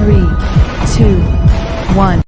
3, 2, 1.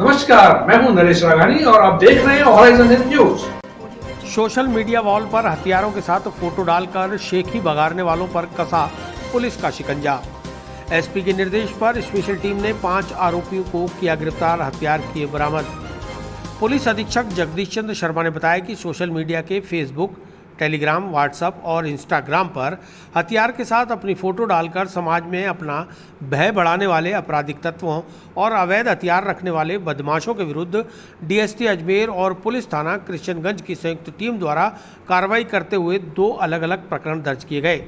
नमस्कार, मैं हूं नरेश राघानी और आप देख रहे हैं horizon news. Social media wall पर हथियारों के साथ फोटो डालकर शेखी भगाड़ने वालों पर कसा पुलिस का शिकंजा। एसपी के निर्देश पर स्पेशल टीम ने 5 आरोपियों को किया गिरफ्तार, हथियार किए बरामद। पुलिस अधीक्षक जगदीश चंद्र शर्मा ने बताया कि सोशल मीडिया के फेसबुक, टेलीग्राम, व्हाट्सएप और इंस्टाग्राम पर हथियार के साथ अपनी फ़ोटो डालकर समाज में अपना भय बढ़ाने वाले आपराधिक तत्वों और अवैध हथियार रखने वाले बदमाशों के विरुद्ध डीएसटी अजमेर और पुलिस थाना कृष्णगंज की संयुक्त टीम द्वारा कार्रवाई करते हुए 2 अलग अलग प्रकरण दर्ज किए गए।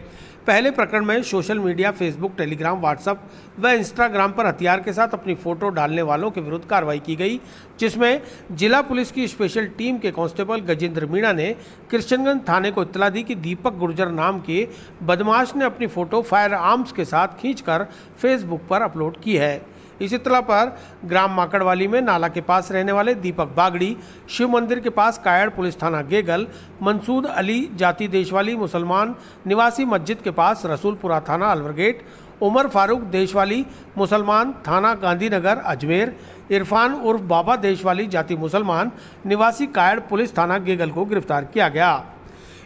पहले प्रकरण में social media, Facebook, Telegram, WhatsApp व इंस्टाग्राम पर हथियार के साथ अपनी फ़ोटो डालने वालों के विरुद्ध कार्रवाई की गई, जिसमें जिला पुलिस की स्पेशल टीम के कांस्टेबल गजेंद्र मीणा ने कृष्णगंज थाने को इत्तला दी कि दीपक गुर्जर नाम के बदमाश ने अपनी फ़ोटो फायर आर्म्स के साथ खींचकर फेसबुक पर अपलोड की है। इस इत्तला पर ग्राम माकड़वाली में नाला के पास रहने वाले दीपक बागड़ी, शिव मंदिर के पास कायड़ पुलिस थाना गेगल, मंसूद अली जाति देशवाली मुसलमान निवासी मस्जिद के पास रसूलपुरा थाना अलवरगेट, उमर फारूक देशवाली मुसलमान थाना गांधीनगर अजमेर, इरफान उर्फ बाबा देशवाली जाति मुसलमान निवासी कायड़ पुलिस थाना गेगल को गिरफ्तार किया गया।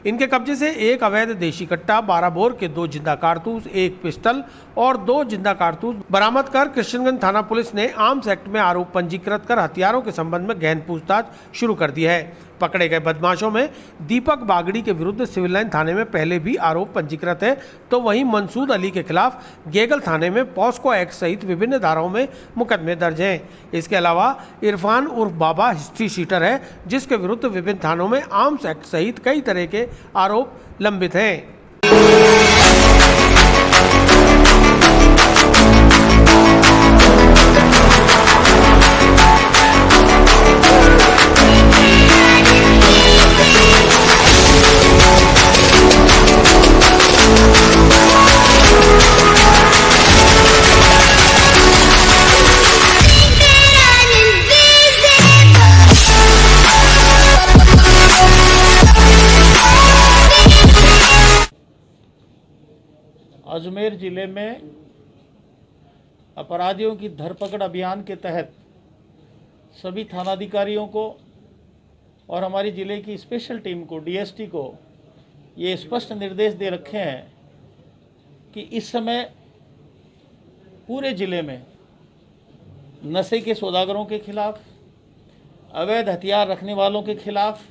इनके कब्जे से एक अवैध देशी कट्टा, 12 बोर के 2 जिंदा कारतूस, 1 पिस्टल और 2 जिंदा कारतूस बरामद कर कृष्णगंज थाना पुलिस ने आर्म्स एक्ट में आरोप पंजीकृत कर हथियारों के संबंध में गहन पूछताछ शुरू कर दी है। पकड़े गए बदमाशों में दीपक बागड़ी के विरुद्ध सिविल लाइन थाने में पहले भी आरोप पंजीकृत है, तो वहीं मंसूद अली के खिलाफ गेगल थाने में पॉस्को एक्ट सहित विभिन्न धाराओं में मुकदमे दर्ज हैं। इसके अलावा इरफान उर्फ बाबा हिस्ट्री शीटर है, जिसके विरुद्ध विभिन्न थानों में आर्म्स एक्ट सहित कई तरह के आरोप लंबित हैं। अजमेर ज़िले में अपराधियों की धरपकड़ अभियान के तहत सभी थानाधिकारियों को और हमारी ज़िले की स्पेशल टीम को, डीएसटी को ये स्पष्ट निर्देश दे रखे हैं कि इस समय पूरे ज़िले में नशे के सौदागरों के खिलाफ, अवैध हथियार रखने वालों के खिलाफ,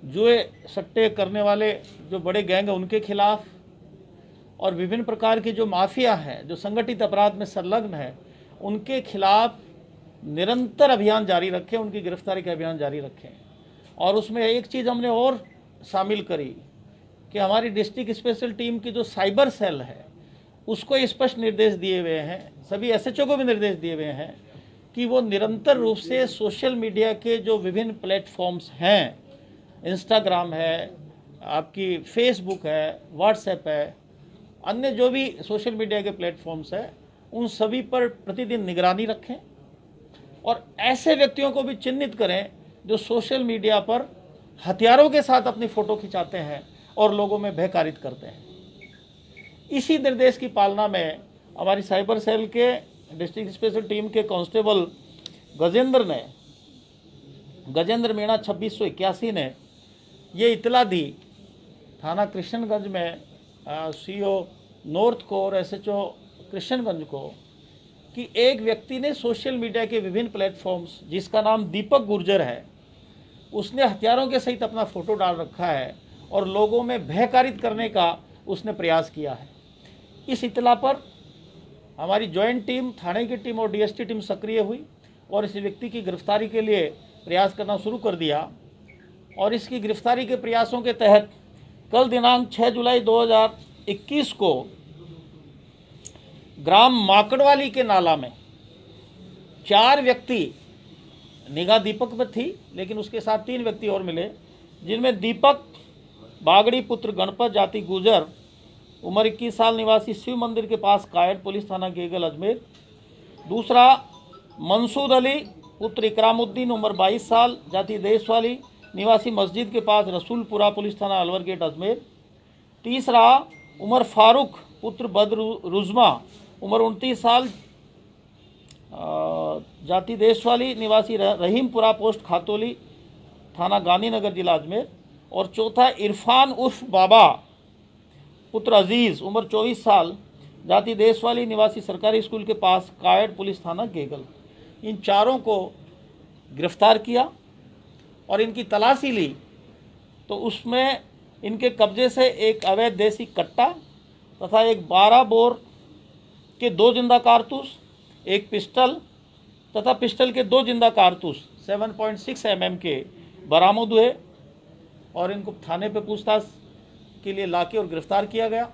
जुए सट्टे करने वाले जो बड़े गैंग हैं उनके खिलाफ और विभिन्न प्रकार की जो माफिया हैं जो संगठित अपराध में संलग्न है उनके खिलाफ निरंतर अभियान जारी रखें, उनकी गिरफ्तारी का अभियान जारी रखें। और उसमें एक चीज़ हमने और शामिल करी कि हमारी डिस्ट्रिक्ट स्पेशल टीम की जो साइबर सेल है उसको स्पष्ट निर्देश दिए हुए हैं, सभी एसएचओ को भी निर्देश दिए हुए हैं कि वो निरंतर रूप से सोशल मीडिया के जो विभिन्न प्लेटफॉर्म्स हैं, इंस्टाग्राम है, आपकी फेसबुक है, व्हाट्सएप है, अन्य जो भी सोशल मीडिया के प्लेटफॉर्म्स हैं, उन सभी पर प्रतिदिन निगरानी रखें और ऐसे व्यक्तियों को भी चिन्हित करें जो सोशल मीडिया पर हथियारों के साथ अपनी फ़ोटो खिंचाते हैं और लोगों में भय कारित करते हैं। इसी निर्देश की पालना में हमारी साइबर सेल के डिस्ट्रिक्ट स्पेशल टीम के कांस्टेबल गजेंद्र मीणा 2681 ने ये इतला दी थाना कृष्णगंज में सीओ नॉर्थ को और एसएचओ कृष्णगंज को कि एक व्यक्ति ने सोशल मीडिया के विभिन्न प्लेटफॉर्म्स, जिसका नाम दीपक गुर्जर है, उसने हथियारों के सहित अपना फ़ोटो डाल रखा है और लोगों में भय कारित करने का उसने प्रयास किया है। इस इतला पर हमारी जॉइंट टीम, थाने की टीम और डीएसटी टीम सक्रिय हुई और इस व्यक्ति की गिरफ्तारी के लिए प्रयास करना शुरू कर दिया और इसकी गिरफ्तारी के प्रयासों के तहत कल दिनांक 6 जुलाई 2021 को ग्राम माकड़वाली के नाला में 4 व्यक्ति, निगाह दीपक में थी लेकिन उसके साथ 3 व्यक्ति और मिले, जिनमें दीपक बागड़ी पुत्र गणपत जाति गुजर उम्र 21 साल निवासी शिव मंदिर के पास कायड पुलिस थाना गेगल अजमेर। दूसरा मंसूद अली पुत्र इकरामुद्दीन उम्र 22 साल जाति देशवाली निवासी मस्जिद के पास रसूलपुरा पुलिस थाना अलवर गेट अजमेर। तीसरा उमर फारूक पुत्र बद्र रुजमा उम्र 29 साल जाति देशवाली निवासी रहीमपुरा पोस्ट खातोली थाना गांधीनगर जिला अजमेर। और चौथा इरफान उर्फ बाबा पुत्र अजीज़ उम्र 24 साल जाति देशवाली निवासी सरकारी स्कूल के पास कायड पुलिस थाना गेगल। इन चारों को गिरफ्तार किया और इनकी तलाशी ली तो उसमें इनके कब्जे से एक अवैध देसी कट्टा तथा एक 12 बोर के 2 जिंदा कारतूस, एक पिस्टल तथा पिस्टल के 2 जिंदा कारतूस 7.6 mm के बरामद हुए और इनको थाने पे पूछताछ के लिए लाके और गिरफ्तार किया गया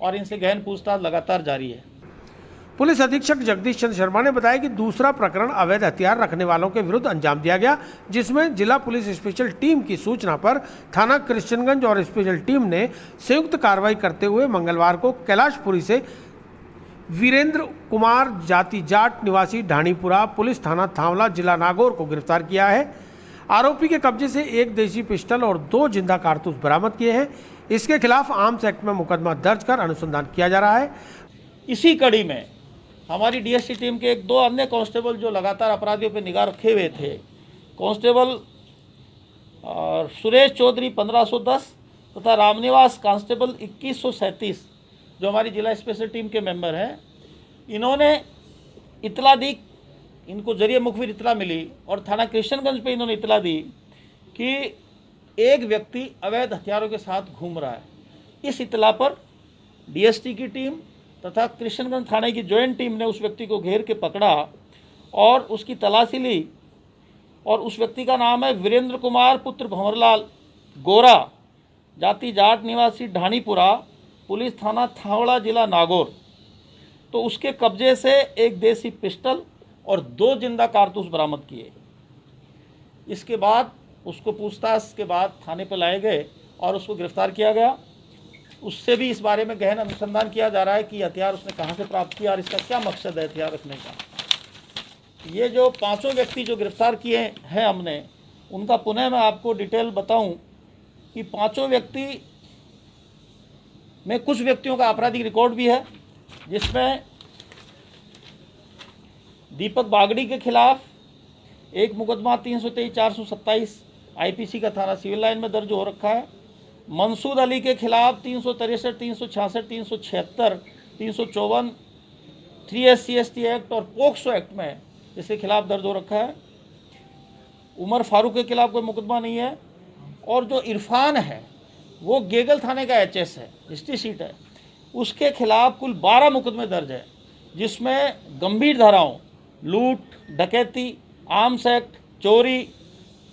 और इनसे गहन पूछताछ लगातार जारी है। पुलिस अधीक्षक जगदीश चंद्र शर्मा ने बताया कि दूसरा प्रकरण अवैध हथियार रखने वालों के विरुद्ध अंजाम दिया गया, जिसमें जिला पुलिस स्पेशल टीम की सूचना पर थाना कृष्णगंज और स्पेशल टीम ने संयुक्त कार्रवाई करते हुए मंगलवार को कैलाशपुरी से वीरेंद्र कुमार जाति जाट निवासी ढाणीपुरा पुलिस थाना थावला जिला नागौर को गिरफ्तार किया है। आरोपी के कब्जे से एक देसी पिस्टल और 2 जिंदा कारतूस बरामद किए हैं। इसके खिलाफ आर्म्स एक्ट में मुकदमा दर्ज कर अनुसंधान किया जा रहा है। इसी कड़ी में हमारी डीएसटी टीम के 2 अन्य कांस्टेबल जो लगातार अपराधियों पर निगाह रखे हुए थे, कांस्टेबल सुरेश चौधरी 1510 तथा रामनिवास कांस्टेबल 2137 जो हमारी जिला स्पेशल टीम के मेंबर हैं, इन्होंने इतला दी, इनको जरिए मुखबिर इतला मिली और थाना कृष्णगंज पे इन्होंने इतला दी कि एक व्यक्ति अवैध हथियारों के साथ घूम रहा है। इस इतला पर डीएसटी की टीम तथा कृष्णगंज थाने की ज्वाइंट टीम ने उस व्यक्ति को घेर के पकड़ा और उसकी तलाशी ली और उस व्यक्ति का नाम है वीरेंद्र कुमार पुत्र भंवरलाल गोरा जाति जाट निवासी ढाणीपुरा पुलिस थाना थावड़ा जिला नागौर। तो उसके कब्जे से एक देसी पिस्टल और 2 जिंदा कारतूस बरामद किए। इसके बाद उसको पूछताछ के बाद थाने पर लाए गए और उसको गिरफ्तार किया गया। उससे भी इस बारे में गहन अनुसंधान किया जा रहा है कि हथियार उसने कहाँ से प्राप्त किया और इसका क्या मकसद है हथियार रखने का। ये जो 5 व्यक्ति जो गिरफ्तार किए हैं हमने, उनका पुनः मैं आपको डिटेल बताऊं कि 5 व्यक्ति में कुछ व्यक्तियों का आपराधिक रिकॉर्ड भी है, जिसमें दीपक बागड़ी के खिलाफ एक मुकदमा 323-427 आईपीसी का थाना सिविल लाइन में दर्ज हो रखा है। मंसूद अली के खिलाफ 363, 366, 376, 354 3 SC/ST एक्ट और पोक्सो एक्ट में इसके खिलाफ दर्ज हो रखा है। उमर फारूक के खिलाफ कोई मुकदमा नहीं है। और जो इरफान है वो गेगल थाने का HS है, हिस्ट्री शीट है, उसके खिलाफ कुल 12 मुकदमे दर्ज है, जिसमें गंभीर धाराओं लूट, डकैती, आर्म्स एक्ट, चोरी,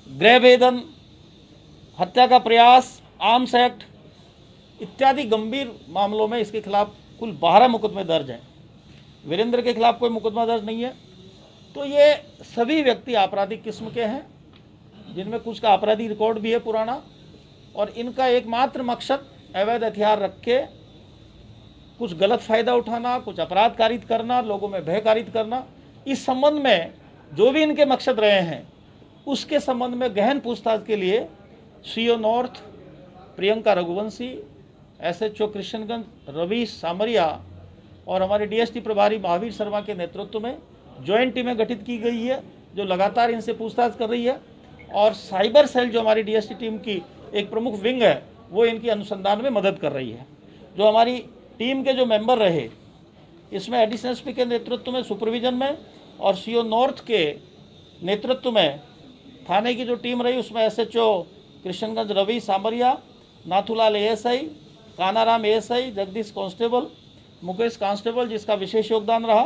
गृहभेदन, हत्या का प्रयास, आर्म्स एक्ट इत्यादि गंभीर मामलों में इसके खिलाफ कुल 12 मुकदमे दर्ज हैं। वीरेंद्र के खिलाफ कोई मुकदमा दर्ज नहीं है। तो ये सभी व्यक्ति आपराधिक किस्म के हैं, जिनमें कुछ का आपराधिक रिकॉर्ड भी है पुराना, और इनका एकमात्र मकसद अवैध हथियार रख के कुछ गलत फ़ायदा उठाना, कुछ अपराध कारित करना, लोगों में भय कारित करना। इस संबंध में जो भी इनके मकसद रहे हैं उसके संबंध में गहन पूछताछ के लिए CO north Priyanka Raghuvanshi, SHO Krishnaganj Ravi Samariya और हमारे DST प्रभारी महावीर शर्मा के नेतृत्व में ज्वाइंट टीमें गठित की गई है, जो लगातार इनसे पूछताछ कर रही है। और साइबर सेल जो हमारी DST टीम की एक प्रमुख विंग है, वो इनकी अनुसंधान में मदद कर रही है। जो हमारी टीम के जो मेंबर रहे, इसमें एडिशनल SP के नेतृत्व में सुपरविजन में और CO नॉर्थ के नेतृत्व में थाने की जो टीम रही, उसमें SHO Krishnaganj Ravi Samariya, Nathulal ASI, Kanaram ASI, Jagdish constable, Mukesh constable जिसका विशेष योगदान रहा,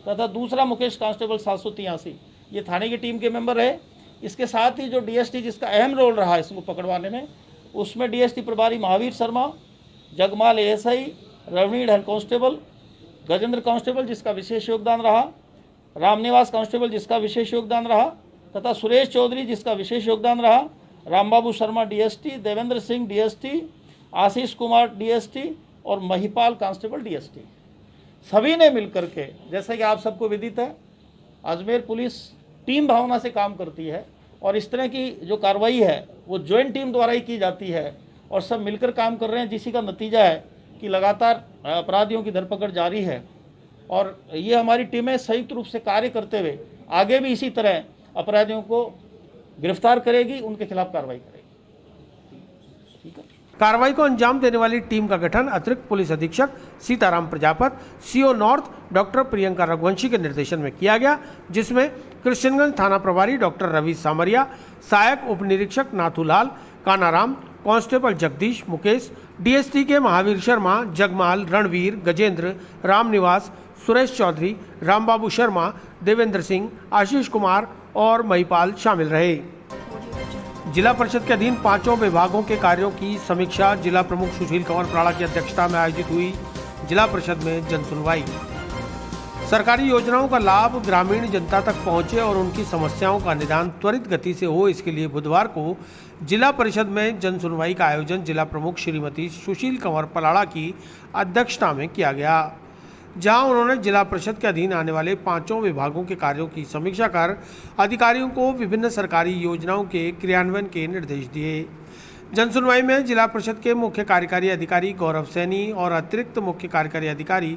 तथा दूसरा मुकेश कांस्टेबल 783, ये थाने की टीम के मेंबर रहे। इसके साथ ही जो डीएसटी जिसका अहम रोल रहा इसको पकड़वाने में, उसमें डीएसटी प्रभारी महावीर शर्मा, जगमाल एएसआई, रवनीड़ हेड कांस्टेबल, गजेंद्र कांस्टेबल जिसका विशेष योगदान रहा, रामनिवास कांस्टेबल जिसका विशेष योगदान रहा, तथा सुरेश चौधरी जिसका विशेष योगदान रहा, Rambabu Sharma DST, Devendra Singh DST, Ashish Kumar DST और महिपाल कांस्टेबल डीएसटी, सभी ने मिलकर के, जैसे कि आप सबको विदित है, अजमेर पुलिस टीम भावना से काम करती है और इस तरह की जो कार्रवाई है वो जॉइंट टीम द्वारा ही की जाती है और सब मिलकर काम कर रहे हैं, जिसी का नतीजा है कि लगातार अपराधियों की धरपकड़ जारी है और ये हमारी टीमें संयुक्त रूप से कार्य करते हुए आगे भी इसी तरह अपराधियों को गिरफ्तार करेगी, उनके खिलाफ कार्रवाई करेगी। ठीक है। कार्रवाई को अंजाम देने वाली टीम का गठन अतिरिक्त पुलिस अधीक्षक Sitaram Prajapat, CO north doctor Priyanka Raghuvanshi के निर्देशन में किया गया, जिसमें कृष्णगंज थाना प्रभारी डॉक्टर रवि सामरिया, सहायक उप निरीक्षक नाथूलाल, कानाराम, कांस्टेबल जगदीश, मुकेश, डीएसटी के महावीर शर्मा, जगमाल, रणवीर, गजेंद्र, रामनिवास, सुरेश चौधरी, रामबाबू शर्मा, देवेंद्र सिंह, आशीष कुमार और महिपाल शामिल रहे। जिला परिषद के अधीन 5 विभागों के कार्यों की समीक्षा जिला प्रमुख सुशील कंवर पराड़ा की अध्यक्षता में आयोजित हुई। जिला परिषद में जनसुनवाई। सरकारी योजनाओं का लाभ ग्रामीण जनता तक पहुंचे और उनकी समस्याओं का निदान त्वरित गति से हो, इसके लिए बुधवार को जिला परिषद में जनसुनवाई का आयोजन जिला प्रमुख श्रीमती सुशील कंवर पराड़ा की अध्यक्षता में किया गया, जहां उन्होंने जिला परिषद के अधीन आने वाले 5 विभागों के कार्यों की समीक्षा कर अधिकारियों को विभिन्न सरकारी योजनाओं के क्रियान्वयन के निर्देश दिए। जनसुनवाई में जिला परिषद के मुख्य कार्यकारी अधिकारी गौरव सैनी और अतिरिक्त मुख्य कार्यकारी अधिकारी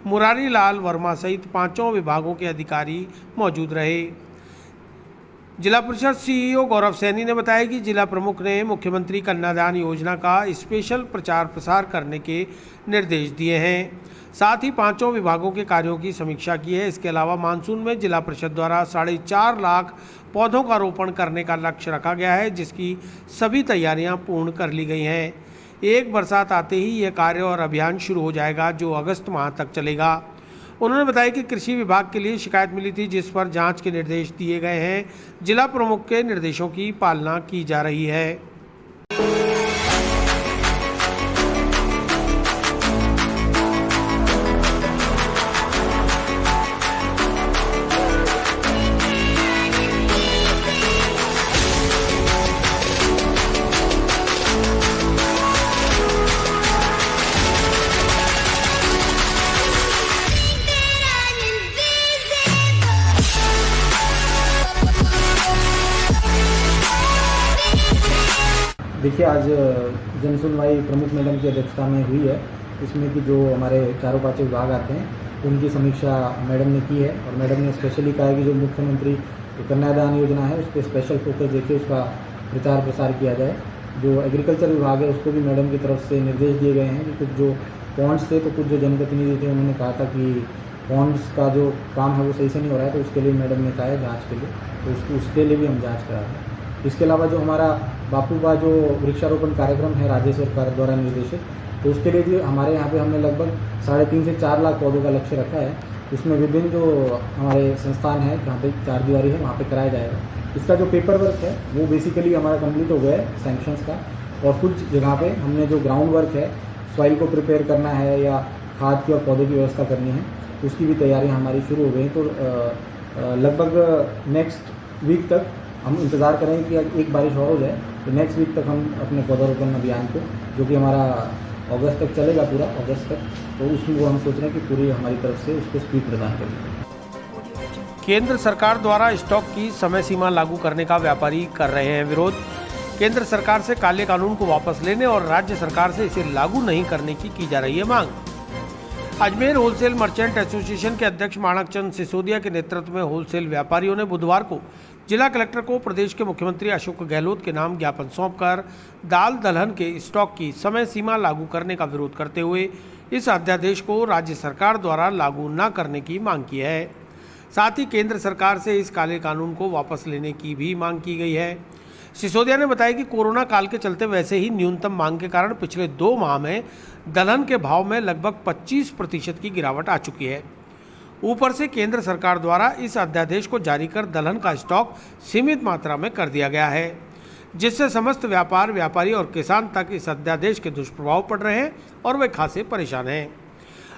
मुरारी लाल वर्मा सहित 5 विभागों के अधिकारी मौजूद रहे। जिला परिषद सीईओ गौरव सैनी ने बताया कि जिला प्रमुख ने मुख्यमंत्री कन्यादान योजना का स्पेशल प्रचार प्रसार करने के निर्देश दिए हैं। साथ ही 5 विभागों के कार्यों की समीक्षा की है। इसके अलावा मानसून में जिला परिषद द्वारा 4.5 लाख पौधों का रोपण करने का लक्ष्य रखा गया है, जिसकी सभी तैयारियां पूर्ण कर ली गई हैं। एक बरसात आते ही यह कार्य और अभियान शुरू हो जाएगा, जो अगस्त माह तक चलेगा। उन्होंने बताया कि कृषि विभाग के लिए शिकायत मिली थी, जिस पर जांच के निर्देश दिए गए हैं। जिला प्रमुख के निर्देशों की पालना की जा रही है। देखिए, आज जनसुनवाई प्रमुख मैडम की अध्यक्षता में हुई है। इसमें कि जो हमारे 4-5 विभाग आते हैं उनकी समीक्षा मैडम ने की है और मैडम ने स्पेशली कहा है कि जो मुख्यमंत्री कन्यादान योजना है उस पर स्पेशल फोकस देके उसका प्रचार प्रसार किया जाए। जो एग्रीकल्चर विभाग है उसको भी मैडम की तरफ से निर्देश दिए गए हैं कि कुछ जो पॉन्ड्स थे, तो कुछ जो जनप्रतिनिधि थे उन्होंने कहा था कि पॉन्ड्स का जो काम है वो सही से नहीं हो रहा है, तो उसके लिए मैडम ने कहा है जाँच के लिए, तो उसके लिए भी हम जाँच करा रहे हैं। इसके अलावा जो हमारा बापूबा जो वृक्षारोपण कार्यक्रम है राज्य सरकार द्वारा निर्देशित, तो उसके लिए भी हमारे यहाँ पे हमने लगभग 3.5 से 4 लाख पौधों का लक्ष्य रखा है। उसमें विभिन्न जो हमारे संस्थान है जहाँ पे 4 दीवारी है वहाँ पे कराया जाएगा। इसका जो पेपर वर्क है वो बेसिकली हमारा कंप्लीट हो गया है सैंक्शंस का, और कुछ जगह पे हमने जो ग्राउंड वर्क है, सॉइल को प्रिपेयर करना है या खाद की और पौधों की व्यवस्था करनी है, उसकी भी तैयारियाँ हमारी शुरू हो गई। तो लगभग नेक्स्ट वीक तक हम इंतज़ार करेंगे कि एक बारिश और हो जाए, तो नेक्स्ट वीक तक हम अपने पौधारोपण अभियान को, जो कि हमारा अगस्त तक चलेगा, पूरा अगस्त तक, तो उसमें वो हम सोच रहे हैं कि पूरी हमारी तरफ से उसको स्पीड प्रदान करेंगे। केंद्र सरकार द्वारा स्टॉक की समय सीमा लागू करने का व्यापारी कर रहे हैं विरोध। केंद्र सरकार से काले कानून को वापस लेने और राज्य सरकार से इसे लागू नहीं करने की जा रही है मांग। अजमेर होलसेल मर्चेंट एसोसिएशन के अध्यक्ष माणक चंद सिसोदिया के नेतृत्व में होलसेल व्यापारियों ने बुधवार को जिला कलेक्टर को प्रदेश के मुख्यमंत्री अशोक गहलोत के नाम ज्ञापन सौंपकर दाल दलहन के स्टॉक की समय सीमा लागू करने का विरोध करते हुए इस अध्यादेश को राज्य सरकार द्वारा लागू न करने की मांग की है। साथ ही केंद्र सरकार से इस काले कानून को वापस लेने की भी मांग की गई है। सिसोदिया ने बताया कि कोरोना काल के चलते वैसे ही न्यूनतम मांग के कारण पिछले 2 माह में दलहन के भाव में लगभग 25% की गिरावट आ चुकी है। ऊपर से केंद्र सरकार द्वारा इस अध्यादेश को जारी कर दलहन का स्टॉक सीमित मात्रा में कर दिया गया है, जिससे समस्त व्यापार, व्यापारी और किसान तक इस अध्यादेश के दुष्प्रभाव पड़ रहे हैं और वे खासे परेशान हैं।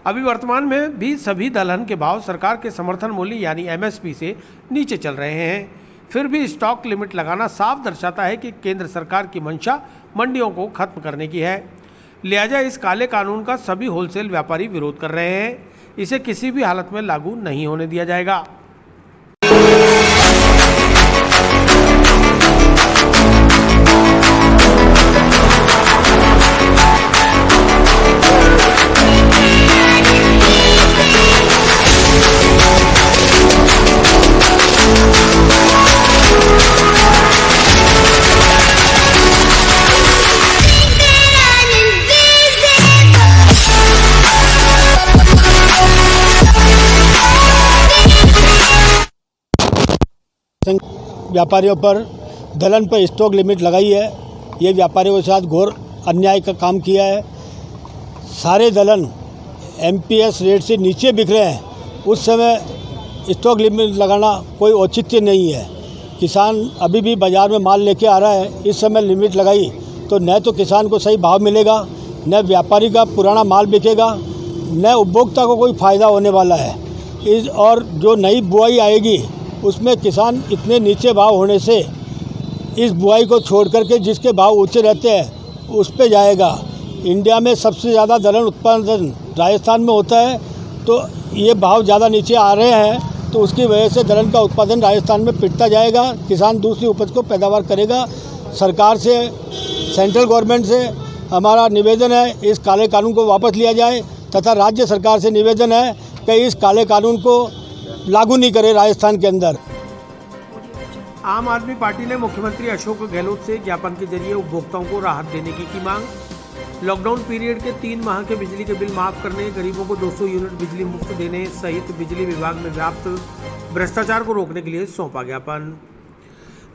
अभी वर्तमान में भी सभी दलहन के भाव सरकार के समर्थन मूल्य यानी MSP से नीचे चल रहे हैं। फिर भी स्टॉक लिमिट लगाना साफ दर्शाता है कि केंद्र सरकार की मंशा मंडियों को खत्म करने की है। लिहाजा इस काले कानून का सभी होलसेल व्यापारी विरोध कर रहे हैं। इसे किसी भी हालत में लागू नहीं होने दिया जाएगा। व्यापारियों पर दलहन पर स्टॉक लिमिट लगाई है। ये व्यापारियों के साथ घोर अन्याय का काम किया है। सारे दलहन MPS रेट से नीचे बिक रहे हैं। उस समय स्टॉक लिमिट लगाना कोई औचित्य नहीं है। किसान अभी भी बाज़ार में माल लेके आ रहा है। इस समय लिमिट लगाई तो न तो किसान को सही भाव मिलेगा, न व्यापारी का पुराना माल बिकेगा, न उपभोक्ता को कोई फ़ायदा होने वाला है। और जो नई बुआई आएगी उसमें किसान इतने नीचे भाव होने से इस बुआई को छोड़ करके जिसके भाव ऊंचे रहते हैं उस पे जाएगा। इंडिया में सबसे ज़्यादा दलहन उत्पादन राजस्थान में होता है, तो ये भाव ज़्यादा नीचे आ रहे हैं तो उसकी वजह से दलहन का उत्पादन राजस्थान में पिटता जाएगा। किसान दूसरी उपज को पैदावार करेगा। सरकार से, सेंट्रल गवर्नमेंट से हमारा निवेदन है इस काले कानून को वापस लिया जाए तथा राज्य सरकार से निवेदन है कि इस काले कानून को लागू नहीं करे राजस्थान के अंदर। आम आदमी पार्टी ने मुख्यमंत्री अशोक गहलोत से ज्ञापन के जरिए उपभोक्ताओं को राहत देने की मांग। लॉकडाउन पीरियड के 3 माह के बिजली के बिल माफ करने, गरीबों को 200 यूनिट बिजली मुफ्त देने सहित बिजली विभाग में व्याप्त भ्रष्टाचार को रोकने के लिए सौंपा ज्ञापन।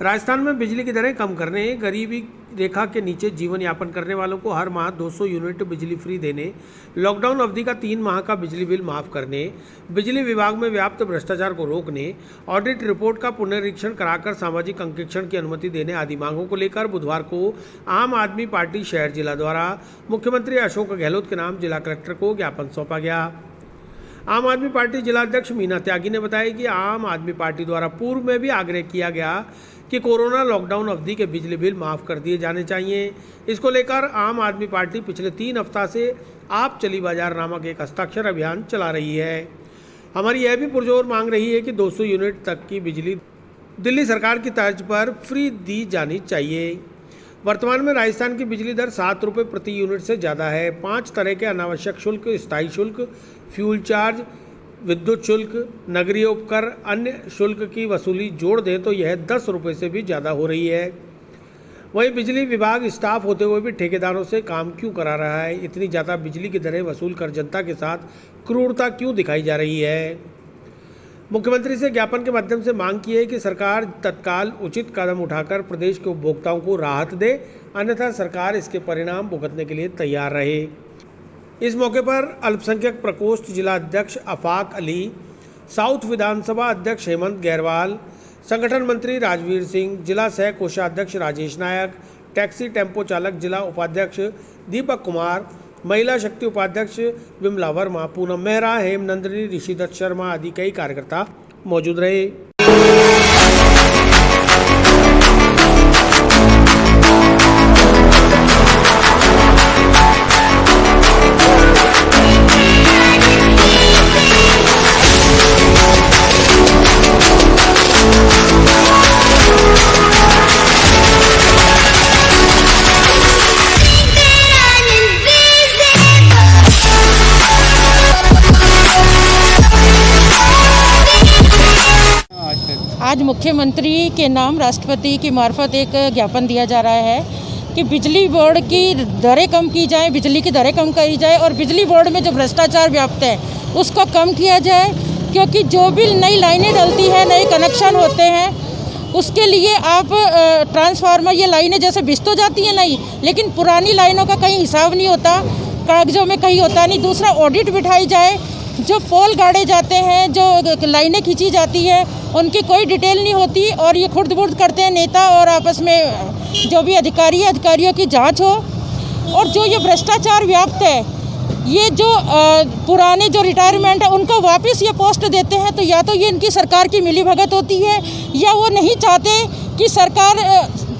राजस्थान में बिजली की दरें कम करने, गरीबी रेखा के नीचे जीवन यापन करने वालों को हर माह 200 यूनिट बिजली फ्री देने, लॉकडाउन अवधि का 3 माह का बिजली बिल माफ करने, बिजली विभाग में व्याप्त भ्रष्टाचार को रोकने, ऑडिट रिपोर्ट का पुनरीक्षण कराकर सामाजिक अंकेक्षण की अनुमति देने आदि मांगों को लेकर बुधवार को आम आदमी पार्टी शहर जिला द्वारा मुख्यमंत्री अशोक गहलोत के नाम जिला कलेक्टर को ज्ञापन सौंपा गया। आम आदमी पार्टी जिलाध्यक्ष मीना त्यागी ने बताया कि आम आदमी पार्टी द्वारा पूर्व में भी आग्रह किया गया कि कोरोना लॉकडाउन अवधि के बिजली बिल माफ़ कर दिए जाने चाहिए। इसको लेकर आम आदमी पार्टी पिछले 3 हफ्ता से आप चली बाजार नामक एक हस्ताक्षर अभियान चला रही है। हमारी यह भी पुरजोर मांग रही है कि 200 यूनिट तक की बिजली दिल्ली सरकार की तर्ज पर फ्री दी जानी चाहिए। वर्तमान में राजस्थान की बिजली दर 7 रुपये प्रति यूनिट से ज़्यादा है। 5 तरह के अनावश्यक शुल्क, स्थायी शुल्क, फ्यूल चार्ज, विद्युत शुल्क, नगरीय उपकर, अन्य शुल्क की वसूली जोड़ दें तो यह 10 रुपये से भी ज़्यादा हो रही है। वहीं बिजली विभाग स्टाफ होते हुए भी ठेकेदारों से काम क्यों करा रहा है? इतनी ज़्यादा बिजली की दरें वसूल कर जनता के साथ क्रूरता क्यों दिखाई जा रही है? मुख्यमंत्री से ज्ञापन के माध्यम से मांग की है कि सरकार तत्काल उचित कदम उठाकर प्रदेश के उपभोक्ताओं को राहत दे, अन्यथा सरकार इसके परिणाम भुगतने के लिए तैयार रहे। इस मौके पर अल्पसंख्यक प्रकोष्ठ जिला अध्यक्ष अफाक अली, साउथ विधानसभा अध्यक्ष हेमंत गहरवाल, संगठन मंत्री राजवीर सिंह, जिला सह कोषाध्यक्ष राजेश नायक, टैक्सी टेम्पो चालक जिला उपाध्यक्ष दीपक कुमार, महिला शक्ति उपाध्यक्ष विमला वर्मा, पूनम मेहरा, हेमनंदिनी, ऋषिदत्त शर्मा आदि कई कार्यकर्ता मौजूद रहे। आज मुख्यमंत्री के नाम राष्ट्रपति की मार्फत एक ज्ञापन दिया जा रहा है कि बिजली बोर्ड की दरें कम की जाए, बिजली की दरें कम करी जाए और बिजली बोर्ड में जो भ्रष्टाचार व्याप्त है उसको कम किया जाए, क्योंकि जो भी नई लाइनें डलती हैं, नए कनेक्शन होते हैं, उसके लिए आप ट्रांसफार्मर, ये लाइनें जैसे बिस्त तो जाती हैं नहीं, लेकिन पुरानी लाइनों का कहीं हिसाब नहीं होता, कागजों में कहीं होता नहीं। दूसरा, ऑडिट बिठाई जाए जो पोल गाड़े जाते हैं, जो लाइनें खींची जाती है, उनकी कोई डिटेल नहीं होती और ये खुर्द-बुर्द करते हैं नेता और आपस में जो भी अधिकारी है, अधिकारियों की जांच हो। और जो ये भ्रष्टाचार व्याप्त है, ये जो पुराने जो रिटायरमेंट है उनको वापस ये पोस्ट देते हैं, तो या तो ये इनकी सरकार की मिलीभगत होती है या वो नहीं चाहते कि सरकार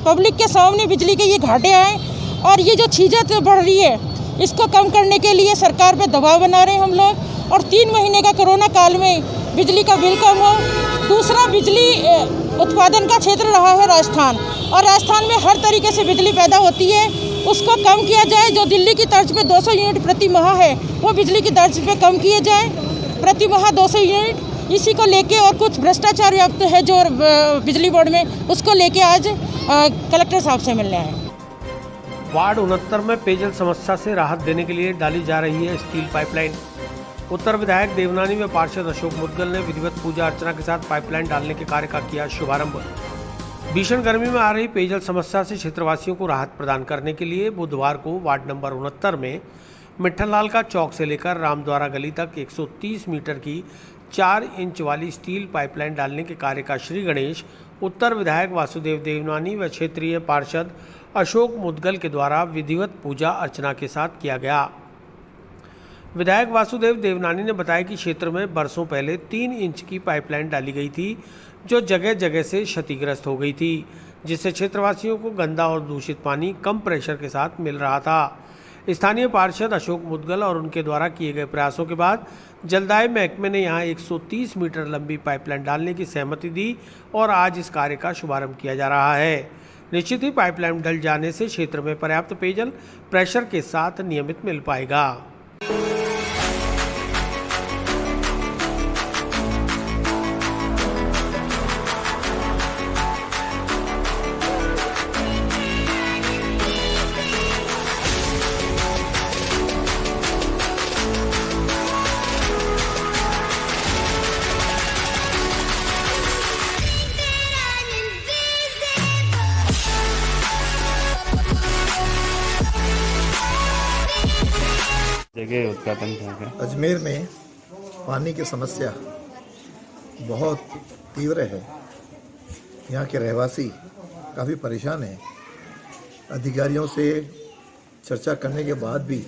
पब्लिक के सामने बिजली के ये घाटे आए। और ये जो छीजत बढ़ रही है, इसको कम करने के लिए सरकार पे दबाव बना रहे हैं हम लोग। और 3 महीने का कोरोना काल में बिजली का बिल कम हो। दूसरा, बिजली उत्पादन का क्षेत्र रहा है राजस्थान, और राजस्थान में हर तरीके से बिजली पैदा होती है, उसको कम किया जाए। जो दिल्ली की तर्ज पे 200 यूनिट प्रति माह है, वो बिजली की तर्ज पे कम किए जाए, प्रति माह 200 यूनिट। इसी को लेके और कुछ भ्रष्टाचार व्याप्त है जो बिजली बोर्ड में, उसको लेके आज कलेक्टर साहब से मिलने आए। वार्ड 69 में पेयजल समस्या से राहत देने के लिए डाली जा रही है स्टील पाइपलाइन। उत्तर विधायक देवनानी में पार्षद अशोक मुद्गल ने विधिवत पूजा अर्चना के साथ पाइपलाइन डालने के कार्य का किया शुभारंभ। भीषण गर्मी में आ रही पेयजल समस्या से क्षेत्रवासियों को राहत प्रदान करने के लिए बुधवार को वार्ड नंबर 69 में मिट्ठनलाल का चौक से लेकर रामद्वारा गली तक 130 मीटर की 4 इंच वाली स्टील पाइपलाइन डालने के कार्य का श्री गणेश उत्तर विधायक वासुदेव देवनानी व क्षेत्रीय पार्षद अशोक मुद्गल के द्वारा विधिवत पूजा अर्चना के साथ किया गया। विधायक वासुदेव देवनानी ने बताया कि क्षेत्र में बरसों पहले 3 इंच की पाइपलाइन डाली गई थी, जो जगह जगह से क्षतिग्रस्त हो गई थी, जिससे क्षेत्रवासियों को गंदा और दूषित पानी कम प्रेशर के साथ मिल रहा था। स्थानीय पार्षद अशोक मुद्गल और उनके द्वारा किए गए प्रयासों के बाद जलदाय महकमे ने यहां 130 मीटर लंबी पाइपलाइन डालने की सहमति दी और आज इस कार्य का शुभारंभ किया जा रहा है। निश्चित ही पाइपलाइन डल जाने से क्षेत्र में पर्याप्त पेयजल प्रेशर के साथ नियमित मिल पाएगा। जगह उद्घाटन किया। अजमेर में पानी की समस्या बहुत तीव्र है। यहाँ के रहवासी काफ़ी परेशान हैं। अधिकारियों से चर्चा करने के बाद भी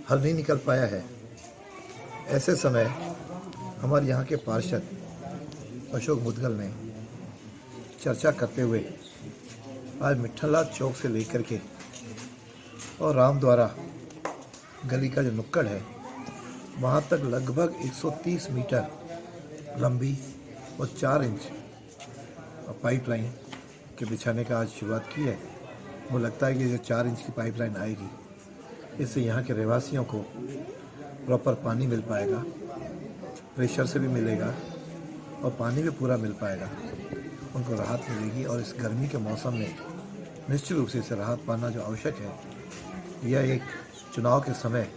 हल नहीं निकल पाया है। ऐसे समय हमारे यहाँ के पार्षद अशोक मुद्गल ने चर्चा करते हुए आज मिट्ठनलाल चौक से लेकर के और रामद्वारा गली का जो नुक्कड़ है वहाँ तक लगभग 130 मीटर लंबी और 4 इंच पाइपलाइन के बिछाने का आज शुरुआत की है। वो लगता है कि जो 4 इंच की पाइपलाइन आएगी, इससे यहाँ के रहवासियों को प्रॉपर पानी मिल पाएगा, प्रेशर से भी मिलेगा और पानी भी पूरा मिल पाएगा, उनको राहत मिलेगी। और इस गर्मी के मौसम में निश्चित रूप से इसे राहत पाना जो आवश्यक है। यह एक चुनाव के समय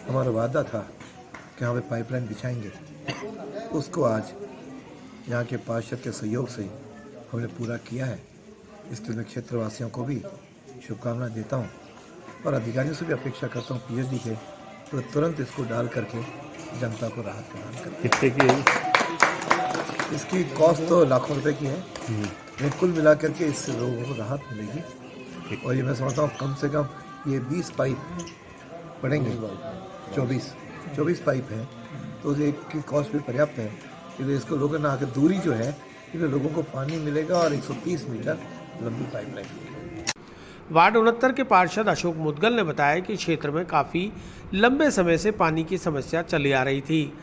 हमारा वादा था कि यहाँ पे पाइपलाइन बिछाएंगे, उसको आज यहाँ के पार्षद के सहयोग से हमने पूरा किया है। इसके लिए क्षेत्रवासियों को भी शुभकामनाएं देता हूँ और अधिकारियों से भी अपेक्षा करता हूँ पीएचडी के तो तुरंत इसको डाल करके जनता को राहत प्रदान करें। कितने की है? इसकी कॉस्ट तो लाखों रुपए की है, लेकिन कुल मिला करके इससे लोगों को राहत मिलेगी। और ये मैं समझता हूँ कम से कम ये 20 पाइप पड़ेंगे, 24 पाइप हैं, तो एक की कॉस्ट भी पर्याप्त है। इसलिए इसको लोगों ने आकर दूरी जो है इसलिए लोगों को पानी मिलेगा और 130 मीटर लंबी पाइपलाइन। वार्ड 69 के पार्षद अशोक मुद्गल ने बताया कि क्षेत्र में काफ़ी लंबे समय से पानी की समस्या चली आ रही थी,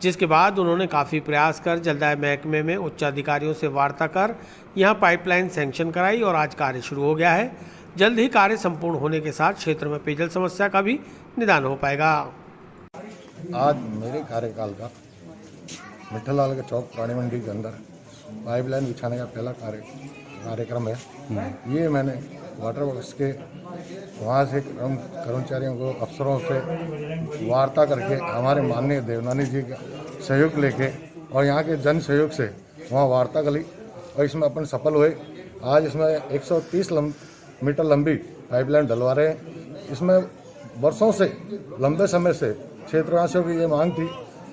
जिसके बाद उन्होंने काफ़ी प्रयास कर जलदाय महकमे में उच्च अधिकारियों से वार्ता कर यहां पाइपलाइन सैंक्शन कराई और आज कार्य शुरू हो गया है। जल्द ही कार्य संपूर्ण होने के साथ क्षेत्र में पेयजल समस्या का भी निदान हो पाएगा। आज मेरे कार्यकाल का मिट्ठनलाल के चौक पुरानी मंडी के अंदर पाइपलाइन बिछाने का पहला कार्यक्रम है। ये मैंने वाटर वर्क्स के वहाँ से कर्मचारियों को, अफसरों से वार्ता करके हमारे माननीय देवनानी जी का सहयोग लेके और यहाँ के जन सहयोग से वहाँ वार्ता करी और इसमें अपन सफल हुए। आज इसमें 130 मीटर लंबी पाइपलाइन डलवा रहे हैं। इसमें वर्षों से, लंबे समय से क्षेत्रवासियों की ये मांग थी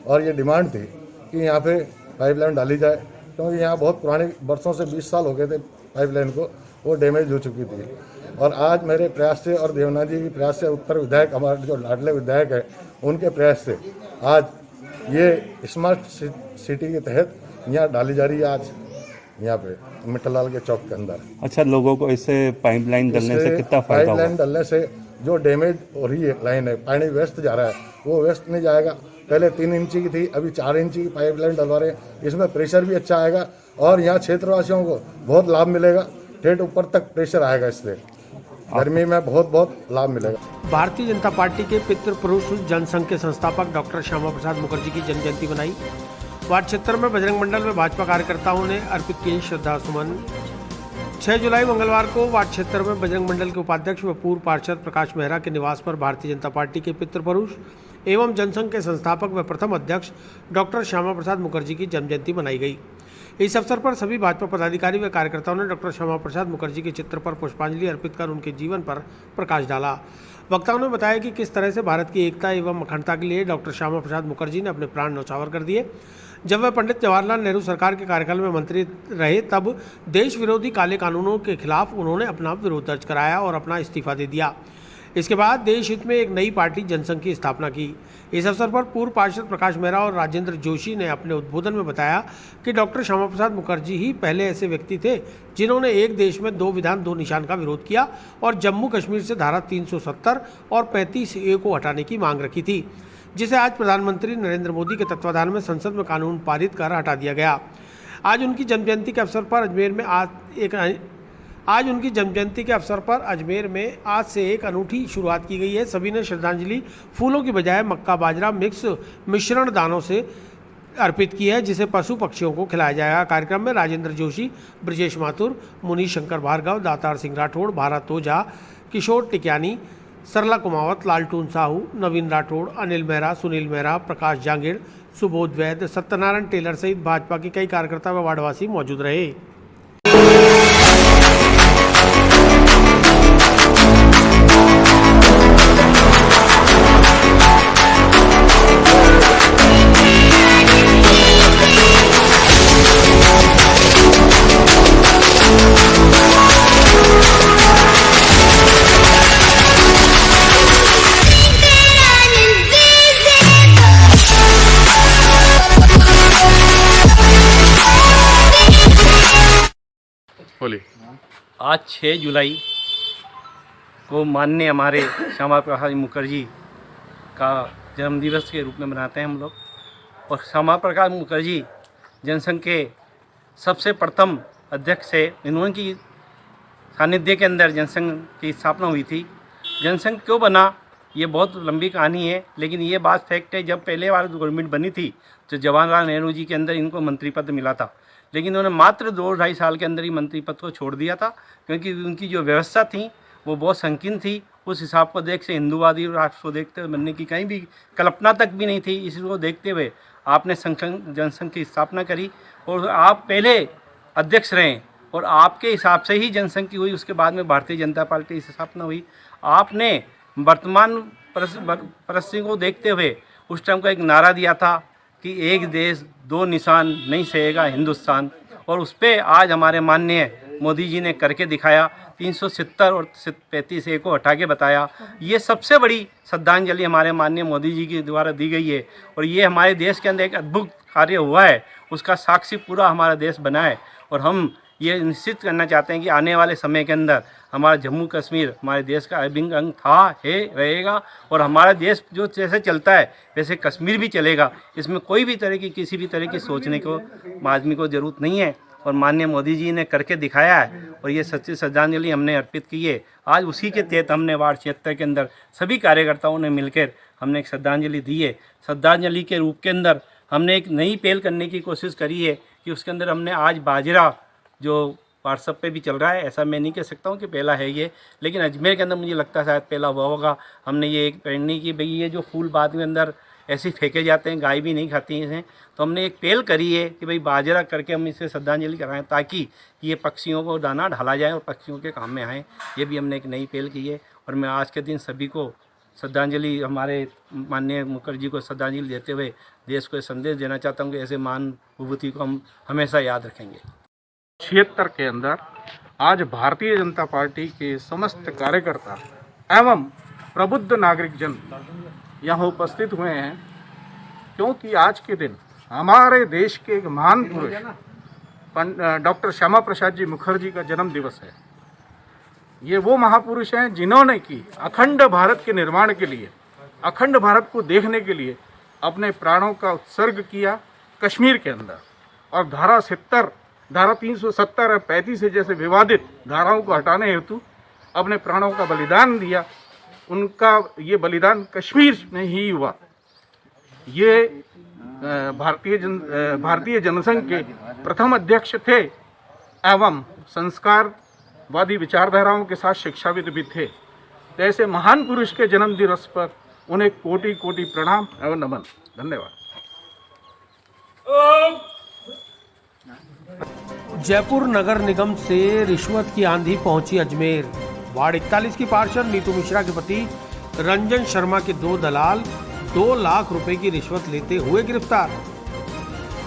और ये डिमांड थी कि यहाँ पे पाइपलाइन डाली जाए, क्योंकि यहाँ बहुत पुराने वर्षों से 20 साल हो गए थे पाइपलाइन को, वो डैमेज हो चुकी थी। और आज मेरे प्रयास से और देवनाथ जी के प्रयास से, उत्तर विधायक हमारे जो लाडले विधायक है उनके प्रयास से आज ये स्मार्ट सिटी के तहत यहाँ डाली जा रही है। आज यहाँ पे मिट्ठलाल के चौक के अंदर अच्छा, लोगों को इससे पाइपलाइन डलने से कितना फायदा होगा? पाइपलाइन डलने से जो डैमेज हो रही है लाइन है, पानी वेस्ट जा रहा है, वो वेस्ट नहीं जाएगा। पहले 3 इंची की थी, अभी 4 इंची की पाइपलाइन डलवा रहे हैं। इसमें प्रेशर भी अच्छा आएगा और यहाँ क्षेत्रवासियों को बहुत लाभ मिलेगा। ठेठ ऊपर तक प्रेशर आएगा, इससे गर्मी में बहुत लाभ मिलेगा। भारतीय जनता पार्टी के पितृपुरुष जनसंघ के संस्थापक डॉक्टर श्यामा प्रसाद मुखर्जी की जन्म जयंती मनाई। वार्ड 76 में बजरंग मंडल में भाजपा कार्यकर्ताओं ने अर्पित किए श्रद्धा सुमन। 6 जुलाई मंगलवार को वार्ड 76 में बजरंग मंडल के उपाध्यक्ष व पूर्व पार्षद प्रकाश मेहरा के निवास पर भारतीय जनता पार्टी के पितृपुरुष एवं जनसंघ के संस्थापक व प्रथम अध्यक्ष डॉक्टर श्यामा प्रसाद मुखर्जी की जन्म जयंती मनाई गई। इस अवसर पर सभी भाजपा पदाधिकारी व कार्यकर्ताओं ने डॉक्टर श्यामा प्रसाद मुखर्जी के चित्र पर पुष्पांजलि अर्पित कर उनके जीवन पर प्रकाश डाला। वक्ताओं ने बताया कि किस तरह से भारत की एकता एवं अखंडता के लिए डॉक्टर श्यामा प्रसाद मुखर्जी ने अपने प्राण न्यौछावर कर दिए। जब वह पंडित जवाहरलाल नेहरू सरकार के कार्यकाल में मंत्री रहे तब देश विरोधी काले कानूनों के खिलाफ उन्होंने अपना विरोध दर्ज कराया और अपना इस्तीफा दे दिया। इसके बाद देश हित में एक नई पार्टी जनसंघ की स्थापना की। इस अवसर पर पूर्व पार्षद प्रकाश मेहरा और राजेंद्र जोशी ने अपने उद्बोधन में बताया कि डॉक्टर श्यामा प्रसाद मुखर्जी ही पहले ऐसे व्यक्ति थे जिन्होंने एक देश में 2 विधान 2 निशान का विरोध किया और जम्मू कश्मीर से धारा 370 और 35A को हटाने की मांग रखी थी, जिसे आज प्रधानमंत्री नरेंद्र मोदी के तत्वाधान में संसद में कानून पारित कर हटा दिया गया। आज उनकी जन्मजयंती के अवसर पर अजमेर में आज से एक अनूठी शुरुआत की गई है। सभी ने श्रद्धांजलि फूलों की बजाय मक्का बाजरा मिक्स मिश्रण दानों से अर्पित की है, जिसे पशु पक्षियों को खिलाया जाएगा। कार्यक्रम में राजेंद्र जोशी, ब्रजेश माथुर, मुनीश शंकर भार्गव, दातार सिंह राठौड़, भारत ओझा, किशोर टिक्यानी, सरला कुमावत, लालटून साहू, नवीन राठौड़, अनिल मेहरा, सुनील मेहरा, प्रकाश जांगिड़, सुबोध वैद्य, सत्यनारायण टेलर सहित भाजपा के कई कार्यकर्ता व वार्डवासी मौजूद रहे। आज 6 जुलाई को माननीय हमारे श्यामा प्रसाद मुखर्जी का जन्मदिवस के रूप में मनाते हैं हम लोग। और श्यामा प्रसाद मुखर्जी जनसंघ के सबसे प्रथम अध्यक्ष से इन्होंने सानिध्य के अंदर जनसंघ की स्थापना हुई थी। जनसंघ क्यों बना ये बहुत लंबी कहानी है, लेकिन ये बात फैक्ट है, जब पहले बार गवर्नमेंट बनी थी तो जवाहरलाल नेहरू जी के अंदर इनको मंत्री पद मिला था, लेकिन उन्होंने मात्र 2-2.5 साल के अंदर ही मंत्री पद को छोड़ दिया था, क्योंकि उनकी जो व्यवस्था थी वो बहुत संकीर्ण थी। उस हिसाब को देख से हिंदूवादी राष्ट्र को देखते हुए बनने की कहीं भी कल्पना तक भी नहीं थी। इसको देखते हुए आपने जनसंघ की स्थापना करी और आप पहले अध्यक्ष रहे और आपके हिसाब से ही जनसंघ की हुई। उसके बाद में भारतीय जनता पार्टी की स्थापना हुई। आपने वर्तमान परिस्थिति को देखते हुए उस टाइम का एक नारा दिया था कि एक देश 2 निशान नहीं सहेगा हिंदुस्तान, और उस पर आज हमारे माननीय मोदी जी ने करके दिखाया। 370 और 35A को हटा के बताया। ये सबसे बड़ी श्रद्धांजलि हमारे माननीय मोदी जी के द्वारा दी गई है और ये हमारे देश के अंदर एक अद्भुत कार्य हुआ है, उसका साक्षी पूरा हमारा देश बना है। और हम ये निश्चित करना चाहते हैं कि आने वाले समय के अंदर हमारा जम्मू कश्मीर हमारे देश का अभिन्न अंग था, है, रहेगा, और हमारा देश जो जैसे चलता है वैसे कश्मीर भी चलेगा। इसमें कोई भी तरह की किसी भी तरह की सोचने को आदमी को ज़रूरत नहीं है, और माननीय मोदी जी ने करके दिखाया है और ये सच्ची श्रद्धांजलि हमने अर्पित की है। आज उसी के तहत हमने वार्ड 76 के अंदर सभी कार्यकर्ताओं ने मिलकर हमने एक श्रद्धांजलि दी है। श्रद्धांजलि के रूप के अंदर हमने एक नई पहल करने की कोशिश करी है कि उसके अंदर हमने आज बाजरा, जो व्हाट्सएप पे भी चल रहा है, ऐसा मैं नहीं कह सकता हूँ कि पहला है ये, लेकिन अजमेर के अंदर मुझे लगता है शायद पहला हुआ होगा। हमने ये एक पहलनी की, भाई ये जो फूल बाद में अंदर ऐसे फेंके जाते हैं, गाय भी नहीं खाती हैं, तो हमने एक पहल करी है कि भाई बाजरा करके हम इसे श्रद्धांजलि कराएं ताकि ये पक्षियों को दाना ढाला जाए और पक्षियों के काम में आए। ये भी हमने एक नई पहल की है और मैं आज के दिन सभी को श्रद्धांजलि हमारे माननीय मुखर्जी को श्रद्धांजलि देते हुए देश को संदेश देना चाहता हूँ कि ऐसे महान विभूति को हम हमेशा याद रखेंगे। 76 के अंदर आज भारतीय जनता पार्टी के समस्त कार्यकर्ता एवं प्रबुद्ध नागरिक जन यहाँ उपस्थित हुए हैं, क्योंकि आज के दिन हमारे देश के एक महान पुरुष डॉक्टर श्यामा प्रसाद जी मुखर्जी का जन्म दिवस है। ये वो महापुरुष हैं जिन्होंने की अखंड भारत के निर्माण के लिए, अखंड भारत को देखने के लिए अपने प्राणों का उत्सर्ग किया कश्मीर के अंदर, और धारा 370 और 35 से जैसे विवादित धाराओं को हटाने हेतु अपने प्राणों का बलिदान दिया। उनका ये बलिदान कश्मीर में ही हुआ। ये भारतीय जनसंघ के प्रथम अध्यक्ष थे एवं संस्कारवादी विचारधाराओं के साथ शिक्षाविद भी थे। तो ऐसे महान पुरुष के जन्म दिवस पर उन्हें कोटि कोटि प्रणाम एवं नमन। धन्यवाद। जयपुर नगर निगम से रिश्वत की आंधी पहुंची अजमेर। वार्ड 41 की पार्षद नीतू मिश्रा के पति रंजन शर्मा के 2 दलाल 2 लाख रुपए की रिश्वत लेते हुए गिरफ्तार।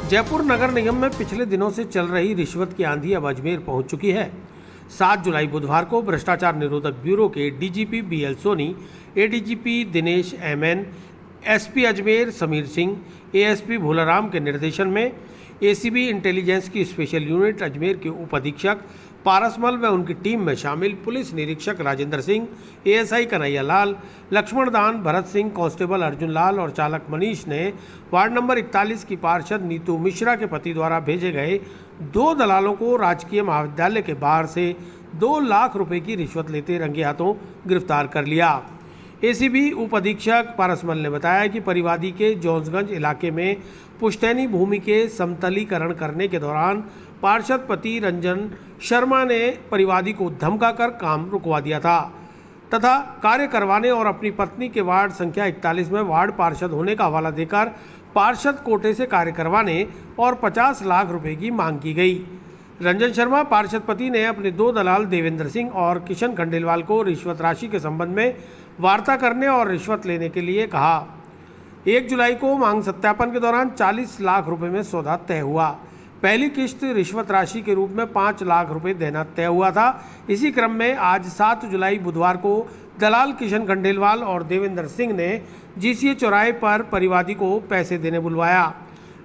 जयपुर नगर निगम में पिछले दिनों से चल रही रिश्वत की आंधी अब अजमेर पहुंच चुकी है। 7 जुलाई बुधवार को भ्रष्टाचार निरोधक ब्यूरो के DGP BL Soni, ADGP Dinesh MN, SP Ajmer Samir Singh, ASP Bholaram के निर्देशन में एसीबी इंटेलिजेंस की स्पेशल यूनिट अजमेर के उप अधीक्षक पारसमल व उनकी टीम में शामिल पुलिस निरीक्षक राजेंद्र सिंह, एएसआई कन्हैया लाल, लक्ष्मण दान, भरत सिंह, कांस्टेबल अर्जुन लाल और चालक मनीष ने वार्ड नंबर 41 की पार्षद नीतू मिश्रा के पति द्वारा भेजे गए 2 दलालों को राजकीय महाविद्यालय के बाहर से 2 लाख रुपए की रिश्वत लेते रंगे हाथों गिरफ्तार कर लिया। एसीबी उप अधीक्षक पारसमल ने बताया कि परिवादी के जॉन्सगंज इलाके में पुश्तैनी भूमि के समतलीकरण करने के दौरान पार्षद पति रंजन शर्मा ने परिवादी को धमकाकर काम रुकवा दिया था तथा कार्य करवाने और अपनी पत्नी के वार्ड संख्या 41 में वार्ड पार्षद होने का हवाला देकर पार्षद कोटे से कार्य करवाने और 50 लाख रुपए की मांग की गई। रंजन शर्मा पार्षद पति ने अपने 2 दलाल देवेंद्र सिंह और किशन खंडेलवाल को रिश्वत राशि के संबंध में वार्ता करने और रिश्वत लेने के लिए कहा। 1 जुलाई को मांग सत्यापन के दौरान 40 लाख रुपए में सौदा तय हुआ। पहली किश्त रिश्वत राशि के रूप में 5 लाख रुपए देना तय हुआ था। इसी क्रम में आज 7 जुलाई बुधवार को दलाल किशन खंडेलवाल और देवेंद्र सिंह ने जीसीए चौराहे पर परिवादी को पैसे देने बुलवाया,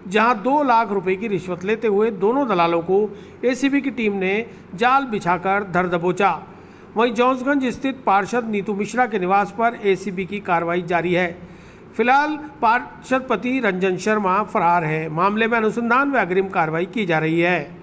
जहां 2 लाख रुपए की रिश्वत लेते हुए दोनों दलालों को एसीबी की टीम ने जाल बिछाकर धर दबोचा। वहीं जॉन्सगंज स्थित पार्षद नीतू मिश्रा के निवास पर एसीबी की कार्रवाई जारी है। फिलहाल पार्षद पति रंजन शर्मा फरार है। मामले में अनुसंधान व अग्रिम कार्रवाई की जा रही है।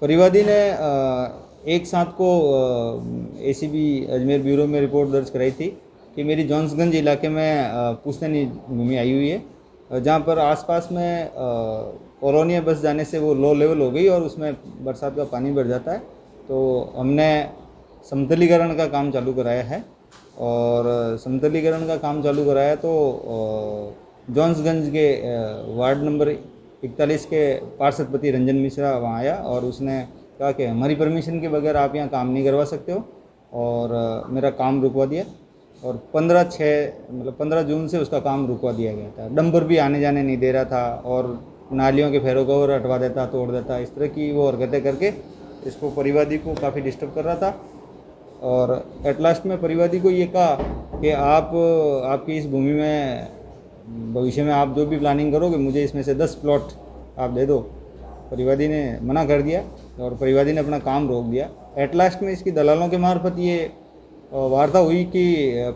परिवादी ने एक साथ को एसीबी अजमेर ब्यूरो में रिपोर्ट दर्ज कराई थी कि मेरी जॉन्सगंज इलाके में पुश्तैनी भूमि आई हुई है, जहां पर आसपास में कॉलोनियाँ बस जाने से वो लो लेवल हो गई और उसमें बरसात का पानी भर जाता है। तो हमने समतलीकरण का काम चालू कराया है और समतलीकरण का काम चालू कराया तो जॉन्सगंज के वार्ड नंबर 41 के पार्षद पति रंजन मिश्रा वहाँ आया और उसने कहा कि हमारी परमिशन के बगैर आप यहाँ काम नहीं करवा सकते हो, और मेरा काम रुकवा दिया और 15 जून से उसका काम रुकवा दिया गया था। डंपर भी आने जाने नहीं दे रहा था और नालियों के फेरों कवर हटवा देता, तोड़ देता, इस तरह की वो हरकतें करके इसको परिवादी को काफ़ी डिस्टर्ब कर रहा था। और एट लास्ट में परिवादी को ये कहा कि आपकी इस भूमि में भविष्य में आप जो भी प्लानिंग करोगे मुझे इसमें से 10 प्लॉट आप दे दो। परिवादी ने मना कर दिया और परिवादी ने अपना काम रोक दिया। एट लास्ट में इसकी दलालों के मार्फत ये वार्ता हुई कि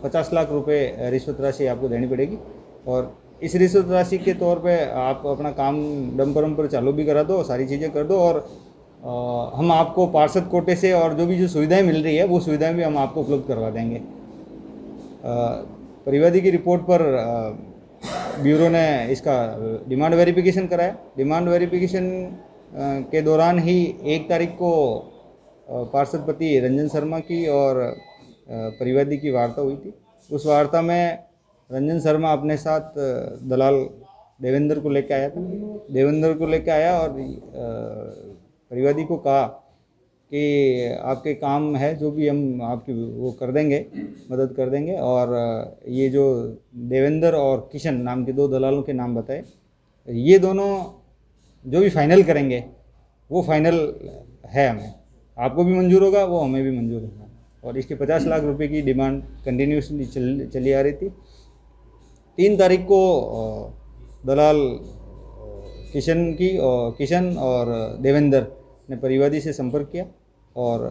50 लाख रुपए रिश्वत राशि आपको देनी पड़ेगी और इस रिश्वत राशि के तौर पे आप अपना काम डंपर वंपर चालू भी करा दो, सारी चीज़ें कर दो और हम आपको पार्षद कोटे से और जो भी जो सुविधाएं मिल रही है वो सुविधाएं भी हम आपको उपलब्ध करवा देंगे। परिवादी की रिपोर्ट पर ब्यूरो ने इसका डिमांड वेरिफिकेशन कराया। डिमांड वेरिफिकेशन के दौरान ही 1 तारीख को पार्षद पति रंजन शर्मा की और परिवादी की वार्ता हुई थी। उस वार्ता में रंजन शर्मा अपने साथ दलाल देवेंद्र को लेकर आया था। देवेंद्र को लेकर आया और परिवादी को कहा कि आपके काम है जो भी हम आपकी वो कर देंगे, मदद कर देंगे। और ये जो देवेंद्र और किशन नाम के 2 दलालों के नाम बताए, ये दोनों जो भी फाइनल करेंगे वो फाइनल है, हमें आपको भी मंजूर होगा, वो हमें भी मंजूर होगा। और इसके 50 लाख रुपए की डिमांड कंटिन्यूसली चली आ रही थी। 3 तारीख को दलाल किशन और देवेंद्र ने परिवादी से संपर्क किया और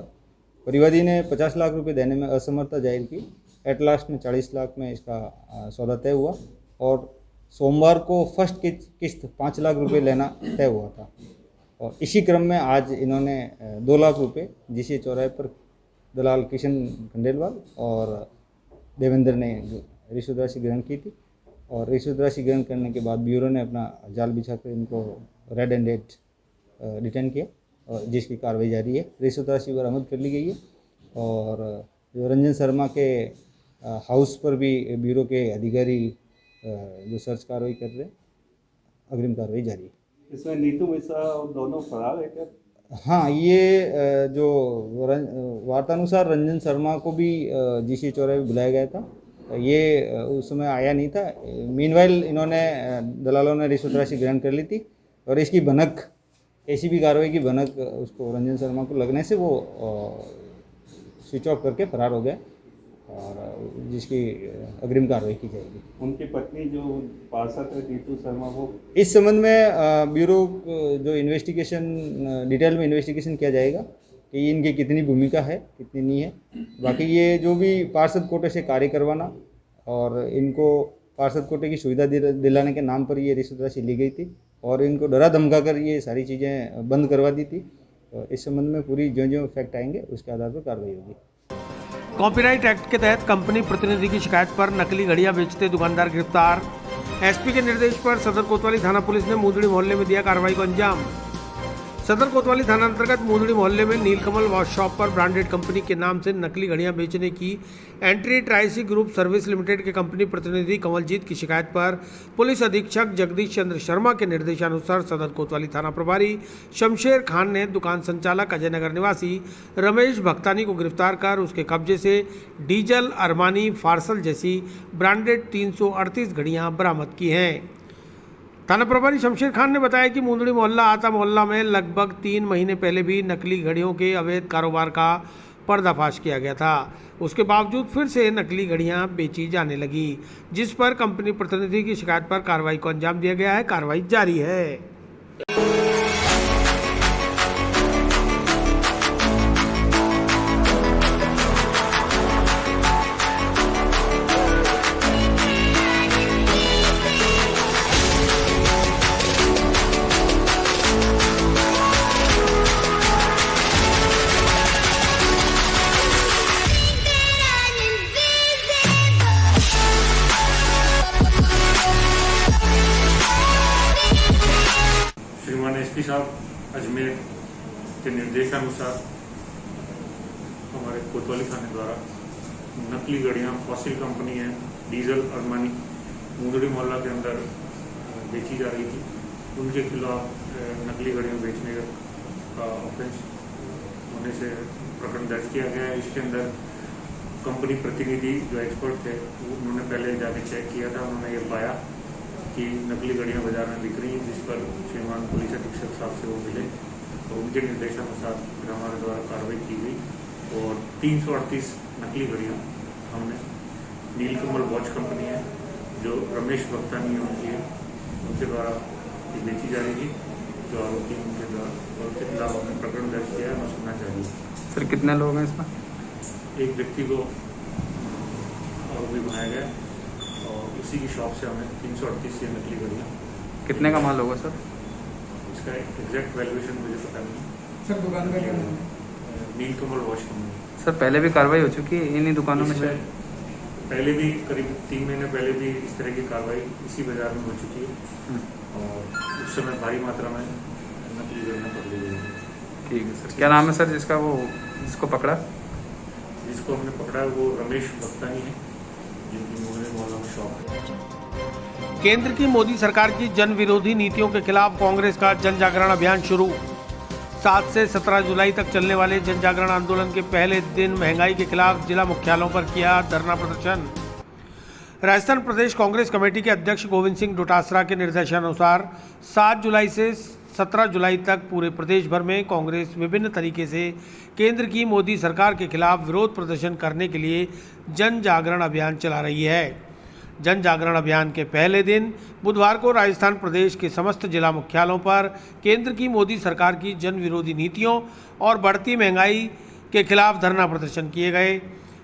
परिवादी ने 50 लाख रुपए देने में असमर्थता जाहिर की। एट लास्ट में 40 लाख में इसका सौदा तय हुआ और सोमवार को फर्स्ट किस्त 5 लाख रुपए लेना तय हुआ था। और इसी क्रम में आज इन्होंने 2 लाख रुपए जीसी चौराहे पर दलाल किशन खंडेलवाल और देवेंद्र ने रिश्वत राशि ग्रहण की थी। और रिश्वत राशि ग्रहण करने के बाद ब्यूरो ने अपना जाल बिछाकर इनको रेड एंडेड डिटेन किया और जिसकी कार्रवाई जारी है। रिश्वत राशि बरामद कर ली गई है और जो रंजन शर्मा के हाउस पर भी ब्यूरो के अधिकारी जो सर्च कार्रवाई कर रहे हैं, अग्रिम कार्रवाई जारी है। इसमें नीतू मिश्रा और दोनों फरार है क्या? हाँ, ये जो वार्तानुसार रंजन शर्मा को भी जीसी चौराहे पे बुलाया गया था। ये उस समय आया नहीं था। मीनवाइल इन्होंने दलालों ने रिश्वत राशि ग्रहण कर ली थी और इसकी भनक एसीबी कार्रवाई की भनक उसको रंजन शर्मा को लगने से वो स्विच ऑफ करके फरार हो गया और जिसकी अग्रिम कार्रवाई की जाएगी। उनकी पत्नी जो पार्षद है नीतू शर्मा, वो इस संबंध में ब्यूरो जो इन्वेस्टिगेशन डिटेल में इन्वेस्टिगेशन किया जाएगा कि इनकी कितनी भूमिका है, कितनी नहीं है। बाकी ये जो भी पार्षद कोटे से कार्य करवाना और इनको पार्षद कोटे की सुविधा दिलाने के नाम पर ये रिश्वत राशि ली गई थी और इनको डरा धमका कर ये सारी चीज़ें बंद करवा दी थी। तो इस संबंध में पूरी जो फैक्ट आएंगे उसके आधार पर कार्रवाई होगी। कॉपीराइट एक्ट के तहत कंपनी प्रतिनिधि की शिकायत पर नकली घड़ियां बेचते दुकानदार गिरफ्तार। एसपी के निर्देश पर सदर कोतवाली थाना पुलिस ने मूंदड़ी मोहल्ले में दिया कार्रवाई को अंजाम। सदर कोतवाली थाना अंतर्गत मूंदड़ी मोहल्ले में नीलकमल वॉच शॉप पर ब्रांडेड कंपनी के नाम से नकली घड़ियां बेचने की एंट्री ट्राइसी ग्रुप सर्विस लिमिटेड के कंपनी प्रतिनिधि कंवलजीत की शिकायत पर पुलिस अधीक्षक जगदीश चंद्र शर्मा के निर्देशानुसार सदर कोतवाली थाना प्रभारी शमशेर खान ने दुकान संचालक अजय नगर निवासी रमेश भक्तानी को गिरफ्तार कर उसके कब्जे से डीजल, अरमानी, फार्सल जैसी ब्रांडेड 338 घड़ियां बरामद की हैं। थाना प्रभारी शमशेर खान ने बताया कि मूंदड़ी मोहल्ला आता मोहल्ला में लगभग 3 महीने पहले भी नकली घड़ियों के अवैध कारोबार का पर्दाफाश किया गया था। उसके बावजूद फिर से नकली घड़ियां बेची जाने लगी, जिस पर कंपनी प्रतिनिधि की शिकायत पर कार्रवाई को अंजाम दिया गया है। कार्रवाई जारी है। श्रीमान एसपी साहब अजमेर के निर्देशानुसार हमारे कोतवाली थाने द्वारा नकली गाड़ियाँ फॉसिल कंपनी है डीजल अरमानी मूंदड़ी मोहल्ला के अंदर बेची जा रही थी। उनके खिलाफ नकली गाड़ियाँ बेचने का ऑफेंस होने से प्रकरण दर्ज किया गया है। इसके अंदर कंपनी प्रतिनिधि जो एक्सपर्ट थे उन्होंने पहले जाके चेक किया था। उन्होंने ये पाया कि नकली गाड़ियाँ बाजार में बिक रही हैं, जिस पर श्रीमान पुलिस अधीक्षक साहब से वो मिले तो उनके निर्देशानुसार फिर हमारे द्वारा कार्रवाई की गई और 338 नकली गाड़ियाँ हमने नीलकमल वॉच कंपनी है जो रमेश भक्तानी उनकी है, उनके द्वारा ये बेची जा रही थी। जो आरोपी उनके द्वारा उनके खिलाफ हमने प्रकरण दर्ज किया है और सुनना चाहिए। सर कितने लोग हैं इसमें? एक व्यक्ति को आरोपी बनाया गया और उसी की शॉप से हमें 338 से नकली गाड़ियाँ। कितने का माल होगा सर? इसका एग्जैक्ट वैल्यूएशन मुझे पता नहीं। सर दुकान का क्या नाम है? नीलकमल वॉश कंपनी। सर पहले भी कार्रवाई हो चुकी है इन्हीं दुकानों में? इसमें पहले भी करीब 3 महीने पहले भी इस तरह की कार्रवाई इसी बाजार में हो चुकी है और उस समय भारी मात्रा में नकली गड़ियाँ पकड़ी गई हैं। ठीक है सर। क्या नाम है सर जिसको पकड़ा? जिसको हमने पकड़ा है वो रमेश भक्तानी है, जिनकी मोहल्ला में शॉप है। केंद्र की मोदी सरकार की जन विरोधी नीतियों के खिलाफ कांग्रेस का जन जागरण अभियान शुरू। 7 से 17 जुलाई तक चलने वाले जन जागरण आंदोलन के पहले दिन महंगाई के खिलाफ जिला मुख्यालयों पर किया धरना प्रदर्शन। राजस्थान प्रदेश कांग्रेस कमेटी के अध्यक्ष गोविंद सिंह डोटासरा के निर्देशानुसार 7 जुलाई से 17 जुलाई तक पूरे प्रदेश भर में कांग्रेस विभिन्न तरीके से केंद्र की मोदी सरकार के खिलाफ विरोध प्रदर्शन करने के लिए जन जागरण अभियान चला रही है। जन जागरण अभियान के पहले दिन बुधवार को राजस्थान प्रदेश के समस्त जिला मुख्यालयों पर केंद्र की मोदी सरकार की जन विरोधी नीतियों और बढ़ती महंगाई के खिलाफ धरना प्रदर्शन किए गए।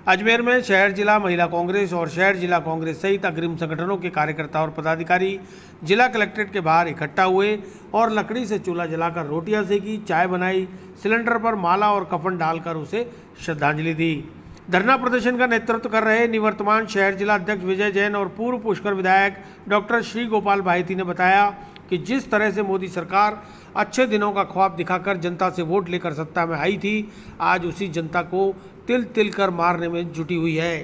अजमेर में शहर जिला महिला कांग्रेस और शहर जिला कांग्रेस सहित अग्रिम संगठनों के कार्यकर्ता और पदाधिकारी जिला कलेक्ट्रेट के बाहर इकट्ठा हुए और लकड़ी से चूल्हा जलाकर रोटियां सेकी, चाय बनाई, सिलेंडर पर माला और कफन डालकर उसे श्रद्धांजलि दी। धरना प्रदर्शन का नेतृत्व कर रहे निवर्तमान शहर जिला अध्यक्ष विजय जैन और पूर्व पुष्कर विधायक डॉक्टर श्री गोपाल भाईती ने बताया कि जिस तरह से मोदी सरकार अच्छे दिनों का ख्वाब दिखाकर जनता से वोट लेकर सत्ता में आई थी, आज उसी जनता को तिल तिल कर मारने में जुटी हुई है।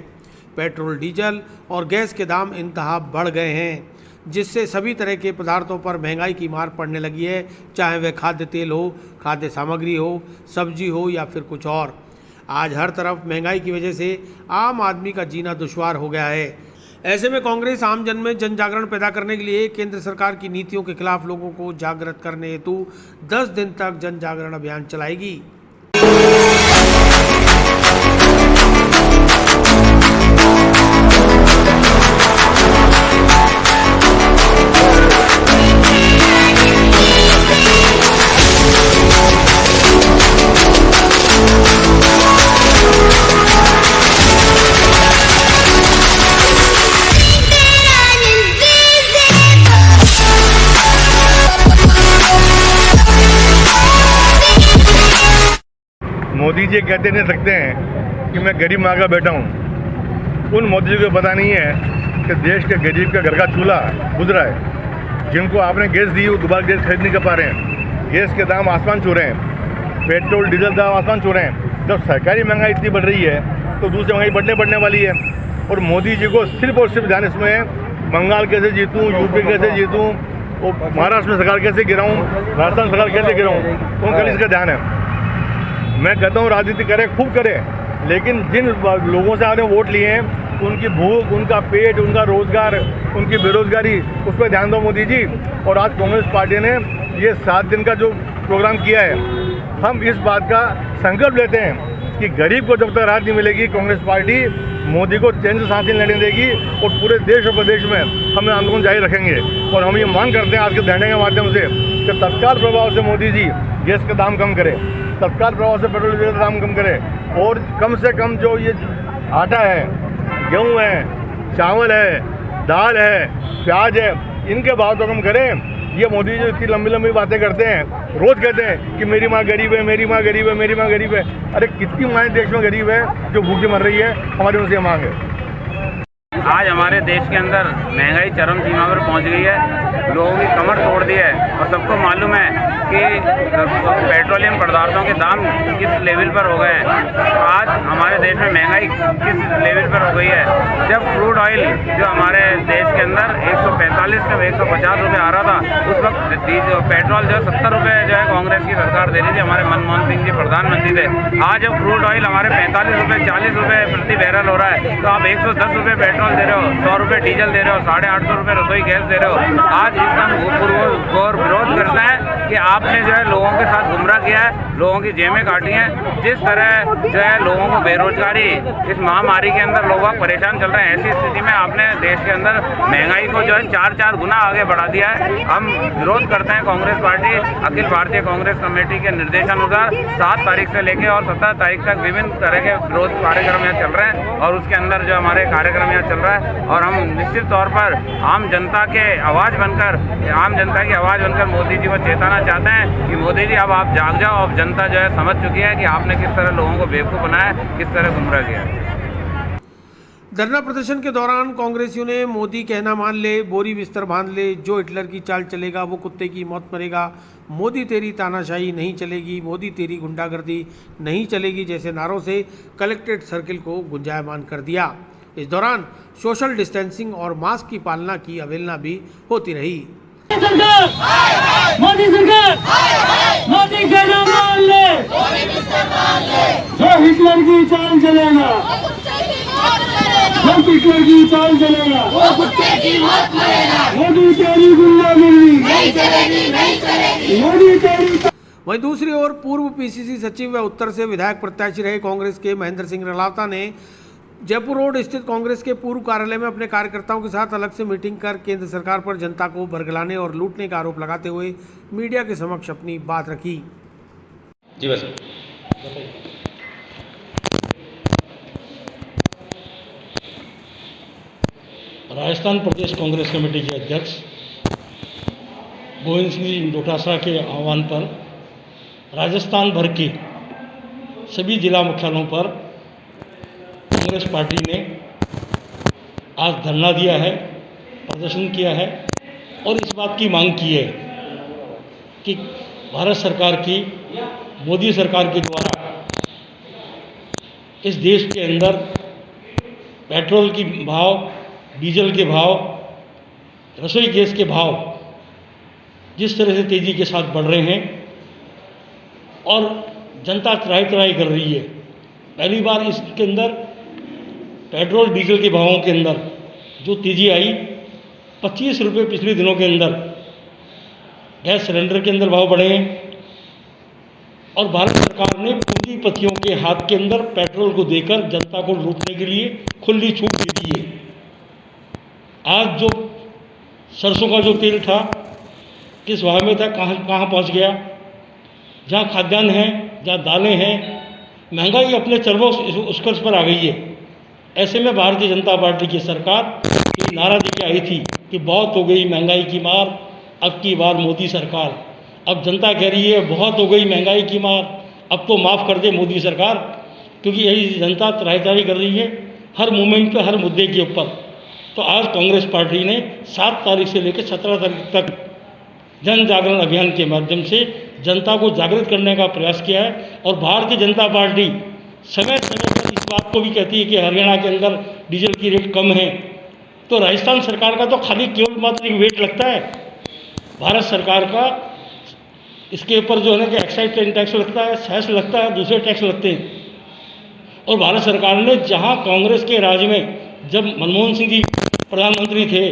पेट्रोल, डीजल और गैस के दाम इंतहा बढ़ गए हैं, जिससे सभी तरह के पदार्थों पर महंगाई की मार पड़ने लगी है, चाहे वह खाद्य तेल हो, खाद्य सामग्री हो, सब्जी हो या फिर कुछ और। आज हर तरफ महंगाई की वजह से आम आदमी का जीना दुश्वार हो गया है। ऐसे में कांग्रेस आम जन में जन जागरण पैदा करने के लिए केंद्र सरकार की नीतियों के खिलाफ लोगों को जागृत करने हेतु 10 दिन तक जन जागरण अभियान चलाएगी। मोदी जी कहते नहीं सकते हैं कि मैं गरीब माँ का बेटा हूँ। उन मोदी जी को पता नहीं है कि देश के गरीब का घर का चूल्हा बुझ रहा है। जिनको आपने गैस दी वो दोबारा गैस खरीद नहीं कर पा रहे हैं। गैस के दाम आसमान छू रहे हैं, पेट्रोल डीजल दाम आसमान छू रहे हैं। जब सरकारी महंगाई इतनी बढ़ रही है तो दूसरी महंगाई बढ़ने वाली है। और मोदी जी को सिर्फ और सिर्फ ध्यान इसमें है बंगाल कैसे जीतूँ, यूपी कैसे जीतूँ, और महाराष्ट्र में सरकार कैसे गिराऊँ, राजस्थान सरकार कैसे गिराऊँ, तो खाली इसका ध्यान है। मैं कहता हूँ राजनीति करें, खूब करें, लेकिन जिन लोगों से आपने वोट लिए हैं उनकी भूख, उनका पेट, उनका रोजगार, उनकी बेरोजगारी, उस पर ध्यान दो मोदी जी। और आज कांग्रेस पार्टी ने ये 7 दिन का जो प्रोग्राम किया है, हम इस बात का संकल्प लेते हैं कि गरीब को जब तक राहत नहीं मिलेगी कांग्रेस पार्टी मोदी को चैन से सांस नहीं लेने देगी और पूरे देश और प्रदेश में हम आंदोलन जारी रखेंगे। और हम ये मांग करते हैं आज के धरने के माध्यम से कि तत्काल प्रभाव से मोदी जी गैस का दाम कम करें, तत्काल प्रभाव से पेट्रोल डीजल का दाम कम करें और कम से कम जो ये आटा है, गेहूँ है, चावल है, दाल है, प्याज है, इनके भाव तो कम करें। ये मोदी जी इतनी लंबी लंबी बातें करते हैं, रोज़ कहते हैं कि मेरी माँ गरीब है, मेरी माँ गरीब है, मेरी माँ गरीब है। अरे कितनी माएँ देश में गरीब है जो भूखे मर रही है, हमारी उनसे मांग है। आज हमारे देश के अंदर महंगाई चरम सीमा पर पहुंच गई है, लोगों की कमर तोड़ दी है और सबको मालूम है कि पेट्रोलियम पदार्थों के दाम किस लेवल पर हो गए हैं। आज हमारे देश में महंगाई किस लेवल पर हो गई है। जब क्रूड ऑयल जो हमारे देश के अंदर 145 से 150 रुपये आ रहा था, उस वक्त पेट्रोल जो 70 रुपये जो है कांग्रेस की सरकार दे रही थी, हमारे मनमोहन सिंह जी प्रधानमंत्री थे। आज जब क्रूड ऑयल हमारे 45 रुपये 40 रुपये प्रति बैरल हो रहा है, तो आप 110 रुपये पेट्रोल दे रहे हो, 100 रुपये डीजल दे रहे हो, 850 रुपये रसोई गैस दे रहे हो। आज इसका गौर विरोध करना है कि आपने जो है लोगों के साथ गुमराह किया है, लोगों की जेबें काटी हैं। जिस तरह जो है लोगों को बेरोजगारी, इस महामारी के अंदर लोग परेशान चल रहे हैं, ऐसी स्थिति में आपने देश के अंदर महंगाई को जो है 4 गुना आगे बढ़ा दिया है। हम विरोध करते हैं। कांग्रेस पार्टी अखिल भारतीय कांग्रेस कमेटी के निर्देशानुसार 7 तारीख से लेकर और 17 तारीख तक विभिन्न तरह के विरोध कार्यक्रम यहाँ चल रहे हैं और उसके अंदर जो हमारे कार्यक्रम यहाँ चल रहा है और हम निश्चित तौर पर आम जनता के आवाज़ बनकर बनकर, आम जनता की आवाज़ बनकर मोदी जी को चेताना चाहते हैं कि मोदी जी अब आप जाग जाओ। अब जनता जो है समझ चुकी है कि आपने किस तरह लोगों को बेवकूफ़ बनाया, किस तरह गुमराह किया। धरना प्रदर्शन के दौरान कांग्रेसियों ने मोदी कहना मान ले, बोरी बिस्तर बांध ले, जो हिटलर की चाल चलेगा वो कुत्ते की मौत मरेगा, मोदी तेरी तानाशाही नहीं चलेगी, मोदी तेरी गुंडागर्दी नहीं चलेगी जैसे नारों से कलेक्ट्रेट सर्किल को गुंजायमान कर दिया। इस दौरान सोशल डिस्टेंसिंग और मास्क की पालना की अवहेलना भी होती रही। मोदी सरकार, मोदी का नाम मान ले, जो हिटलर की चाल चलेगा, जो हिटलर की चाल चलेगा, वो कुत्ते की मौत मरेगा, मोदी तेरी गुंडागर्दी नहीं चलेगी, नहीं चलेगी, मोदी तेरी। वहीं दूसरी ओर पूर्व पीसीसी सचिव व उत्तर से विधायक प्रत्याशी रहे कांग्रेस के महेंद्र सिंह रलावता ने जयपुर रोड स्थित कांग्रेस के पूर्व कार्यालय में अपने कार्यकर्ताओं के साथ अलग से मीटिंग कर केंद्र सरकार पर जनता को बरगलाने और लूटने का आरोप लगाते हुए मीडिया के समक्ष अपनी बात रखी। जी बस राजस्थान प्रदेश कांग्रेस कमेटी के अध्यक्ष गोविंद सिंह डोटासरा के आह्वान पर राजस्थान भर के सभी जिला मुख्यालयों पर कांग्रेस पार्टी ने आज धरना दिया है, प्रदर्शन किया है और इस बात की मांग की है कि भारत सरकार की, मोदी सरकार के द्वारा इस देश के अंदर पेट्रोल की भाव, डीजल के भाव, रसोई गैस के भाव जिस तरह से तेज़ी के साथ बढ़ रहे हैं और जनता त्राही कर रही है। पहली बार इसके अंदर पेट्रोल डीजल के भावों के अंदर जो तेज़ी आई, 25 रुपये पिछले दिनों के अंदर गैस सिलेंडर के अंदर भाव बढ़े हैं और भारत सरकार ने पूंजीपतियों के हाथ के अंदर पेट्रोल को देकर जनता को लूटने के लिए खुली छूट दे दी है। आज जो सरसों का जो तेल था किस भाव में था, कहाँ पहुँच गया। जहाँ खाद्यान्न है, जहाँ दालें हैं, महंगाई अपने चरमों उत्कर्ष पर आ गई है। ऐसे में भारतीय जनता पार्टी की सरकार ये नारा देके आई थी कि बहुत हो गई महंगाई की मार, अब की बार मोदी सरकार। अब जनता कह रही है बहुत हो गई महंगाई की मार, अब तो माफ़ कर दे मोदी सरकार, क्योंकि यही जनता त्राही कर रही है हर मोमेंट पे, हर मुद्दे के ऊपर। तो आज कांग्रेस पार्टी ने 7 तारीख से लेकर 17 तारीख तक जन जागरण अभियान के माध्यम से जनता को जागृत करने का प्रयास किया है। और भारतीय जनता पार्टी समय समय पर इस बात को भी कहती है कि हरियाणा के अंदर डीजल की रेट कम है, तो राजस्थान सरकार का तो खाली केवल मात्र एक वेट लगता है। भारत सरकार का इसके ऊपर जो है ना कि एक्साइज टैक्स लगता है, सेस लगता है, दूसरे टैक्स लगते हैं। और भारत सरकार ने जहां कांग्रेस के राज में जब मनमोहन सिंह जी प्रधानमंत्री थे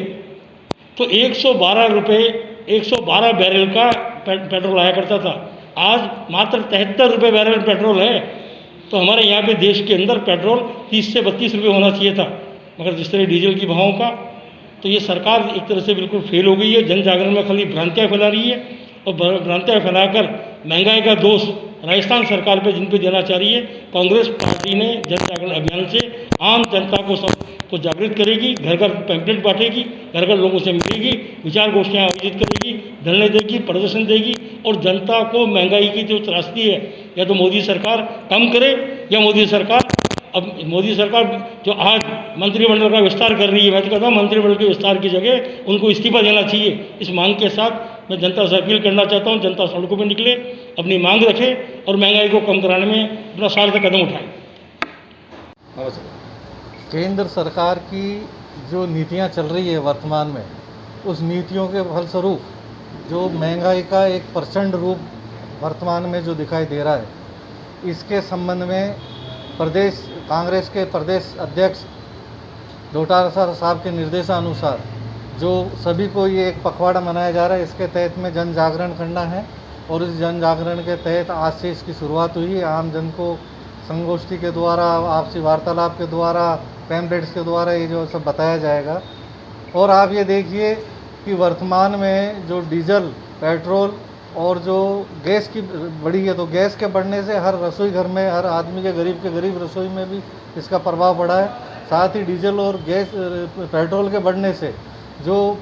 तो 112 बैरल का पेट्रोल आया करता था, आज मात्र 73 रुपये बैरल पेट्रोल है। तो हमारे यहाँ पे देश के अंदर पेट्रोल 30 से 32 रुपये होना चाहिए था, मगर जिस तरह डीजल की भावों का, तो ये सरकार एक तरह से बिल्कुल फेल हो गई है। जन जागरण में खाली भ्रांतियाँ फैला रही है और भ्रांतियाँ फैलाकर महंगाई का दोष राजस्थान सरकार पे जिन पे देना चाह रही है। कांग्रेस पार्टी ने जन जागरण अभियान से आम जनता को सबको जागृत करेगी, घर घर पैम्पलेट बांटेगी, घर घर लोगों से मिलेगी, विचार गोष्ठियाँ आयोजित करेगी, धरने देगी, प्रदर्शन देगी और जनता को महंगाई की जो त्रासदी है या तो मोदी सरकार कम करे या मोदी सरकार जो आज मंत्रिमंडल का विस्तार कर रही है, मैं तो कहता हूँ मंत्रिमंडल के विस्तार की जगह उनको इस्तीफा देना चाहिए। इस मांग के साथ मैं जनता से अपील करना चाहता हूँ, जनता सड़कों पर निकले, अपनी मांग रखे और महंगाई को कम कराने में अपना सार्थक कदम उठाए। केंद्र सरकार की जो नीतियाँ चल रही है वर्तमान में, उस नीतियों के फलस्वरूप जो महंगाई का एक प्रचंड रूप वर्तमान में जो दिखाई दे रहा है, इसके संबंध में प्रदेश कांग्रेस के प्रदेश अध्यक्ष डोटासरा साहब के निर्देशानुसार जो सभी को ये एक पखवाड़ा मनाया जा रहा है, इसके तहत में जन जागरण करना है। और इस जन जागरण के तहत आज से इसकी शुरुआत हुई है। आम जन को संगोष्ठी के द्वारा, आपसी वार्तालाप के द्वारा, पैम्पलेट्स के द्वारा ये जो सब बताया जाएगा। और आप ये देखिए कि वर्तमान में जो डीजल, पेट्रोल और जो गैस की बढ़ी है, तो गैस के बढ़ने से हर रसोई घर में, हर आदमी के गरीब रसोई में भी इसका प्रभाव पड़ा है। साथ ही डीजल और गैस पेट्रोल के बढ़ने से जो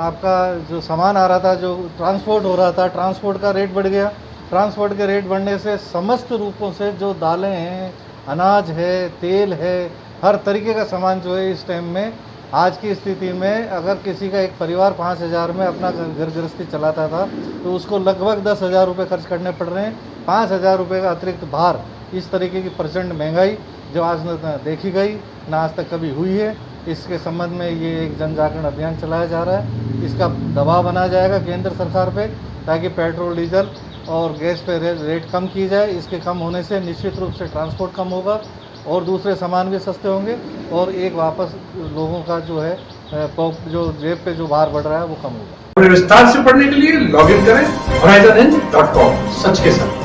आपका जो सामान आ रहा था, जो ट्रांसपोर्ट हो रहा था, ट्रांसपोर्ट का रेट बढ़ गया। ट्रांसपोर्ट के रेट बढ़ने से समस्त रूपों से जो दालें हैं, अनाज है, तेल है, हर तरीके का सामान जो है इस टाइम में, आज की स्थिति में अगर किसी का एक परिवार 5,000 में अपना घर गृहस्थी चलाता था तो उसको लगभग 10,000 रुपये खर्च करने पड़ रहे हैं। 5,000 रुपये का अतिरिक्त भार, इस तरीके की प्रचंड महंगाई जो आज न देखी गई, ना आज तक कभी हुई है। इसके संबंध में ये एक जन जागरण अभियान चलाया जा रहा है। इसका दबाव बनाया जाएगा केंद्र सरकार पे, ताकि पेट्रोल, डीजल और गैस पे रेट कम की जाए। इसके कम होने से निश्चित रूप से ट्रांसपोर्ट कम होगा और दूसरे सामान भी सस्ते होंगे और एक वापस लोगों का जो है जो जेब पे जो भार बढ़ रहा है वो कम होगा। विस्तार से पढ़ने के लिए लॉग इन करें horizonn.com, सच के साथ।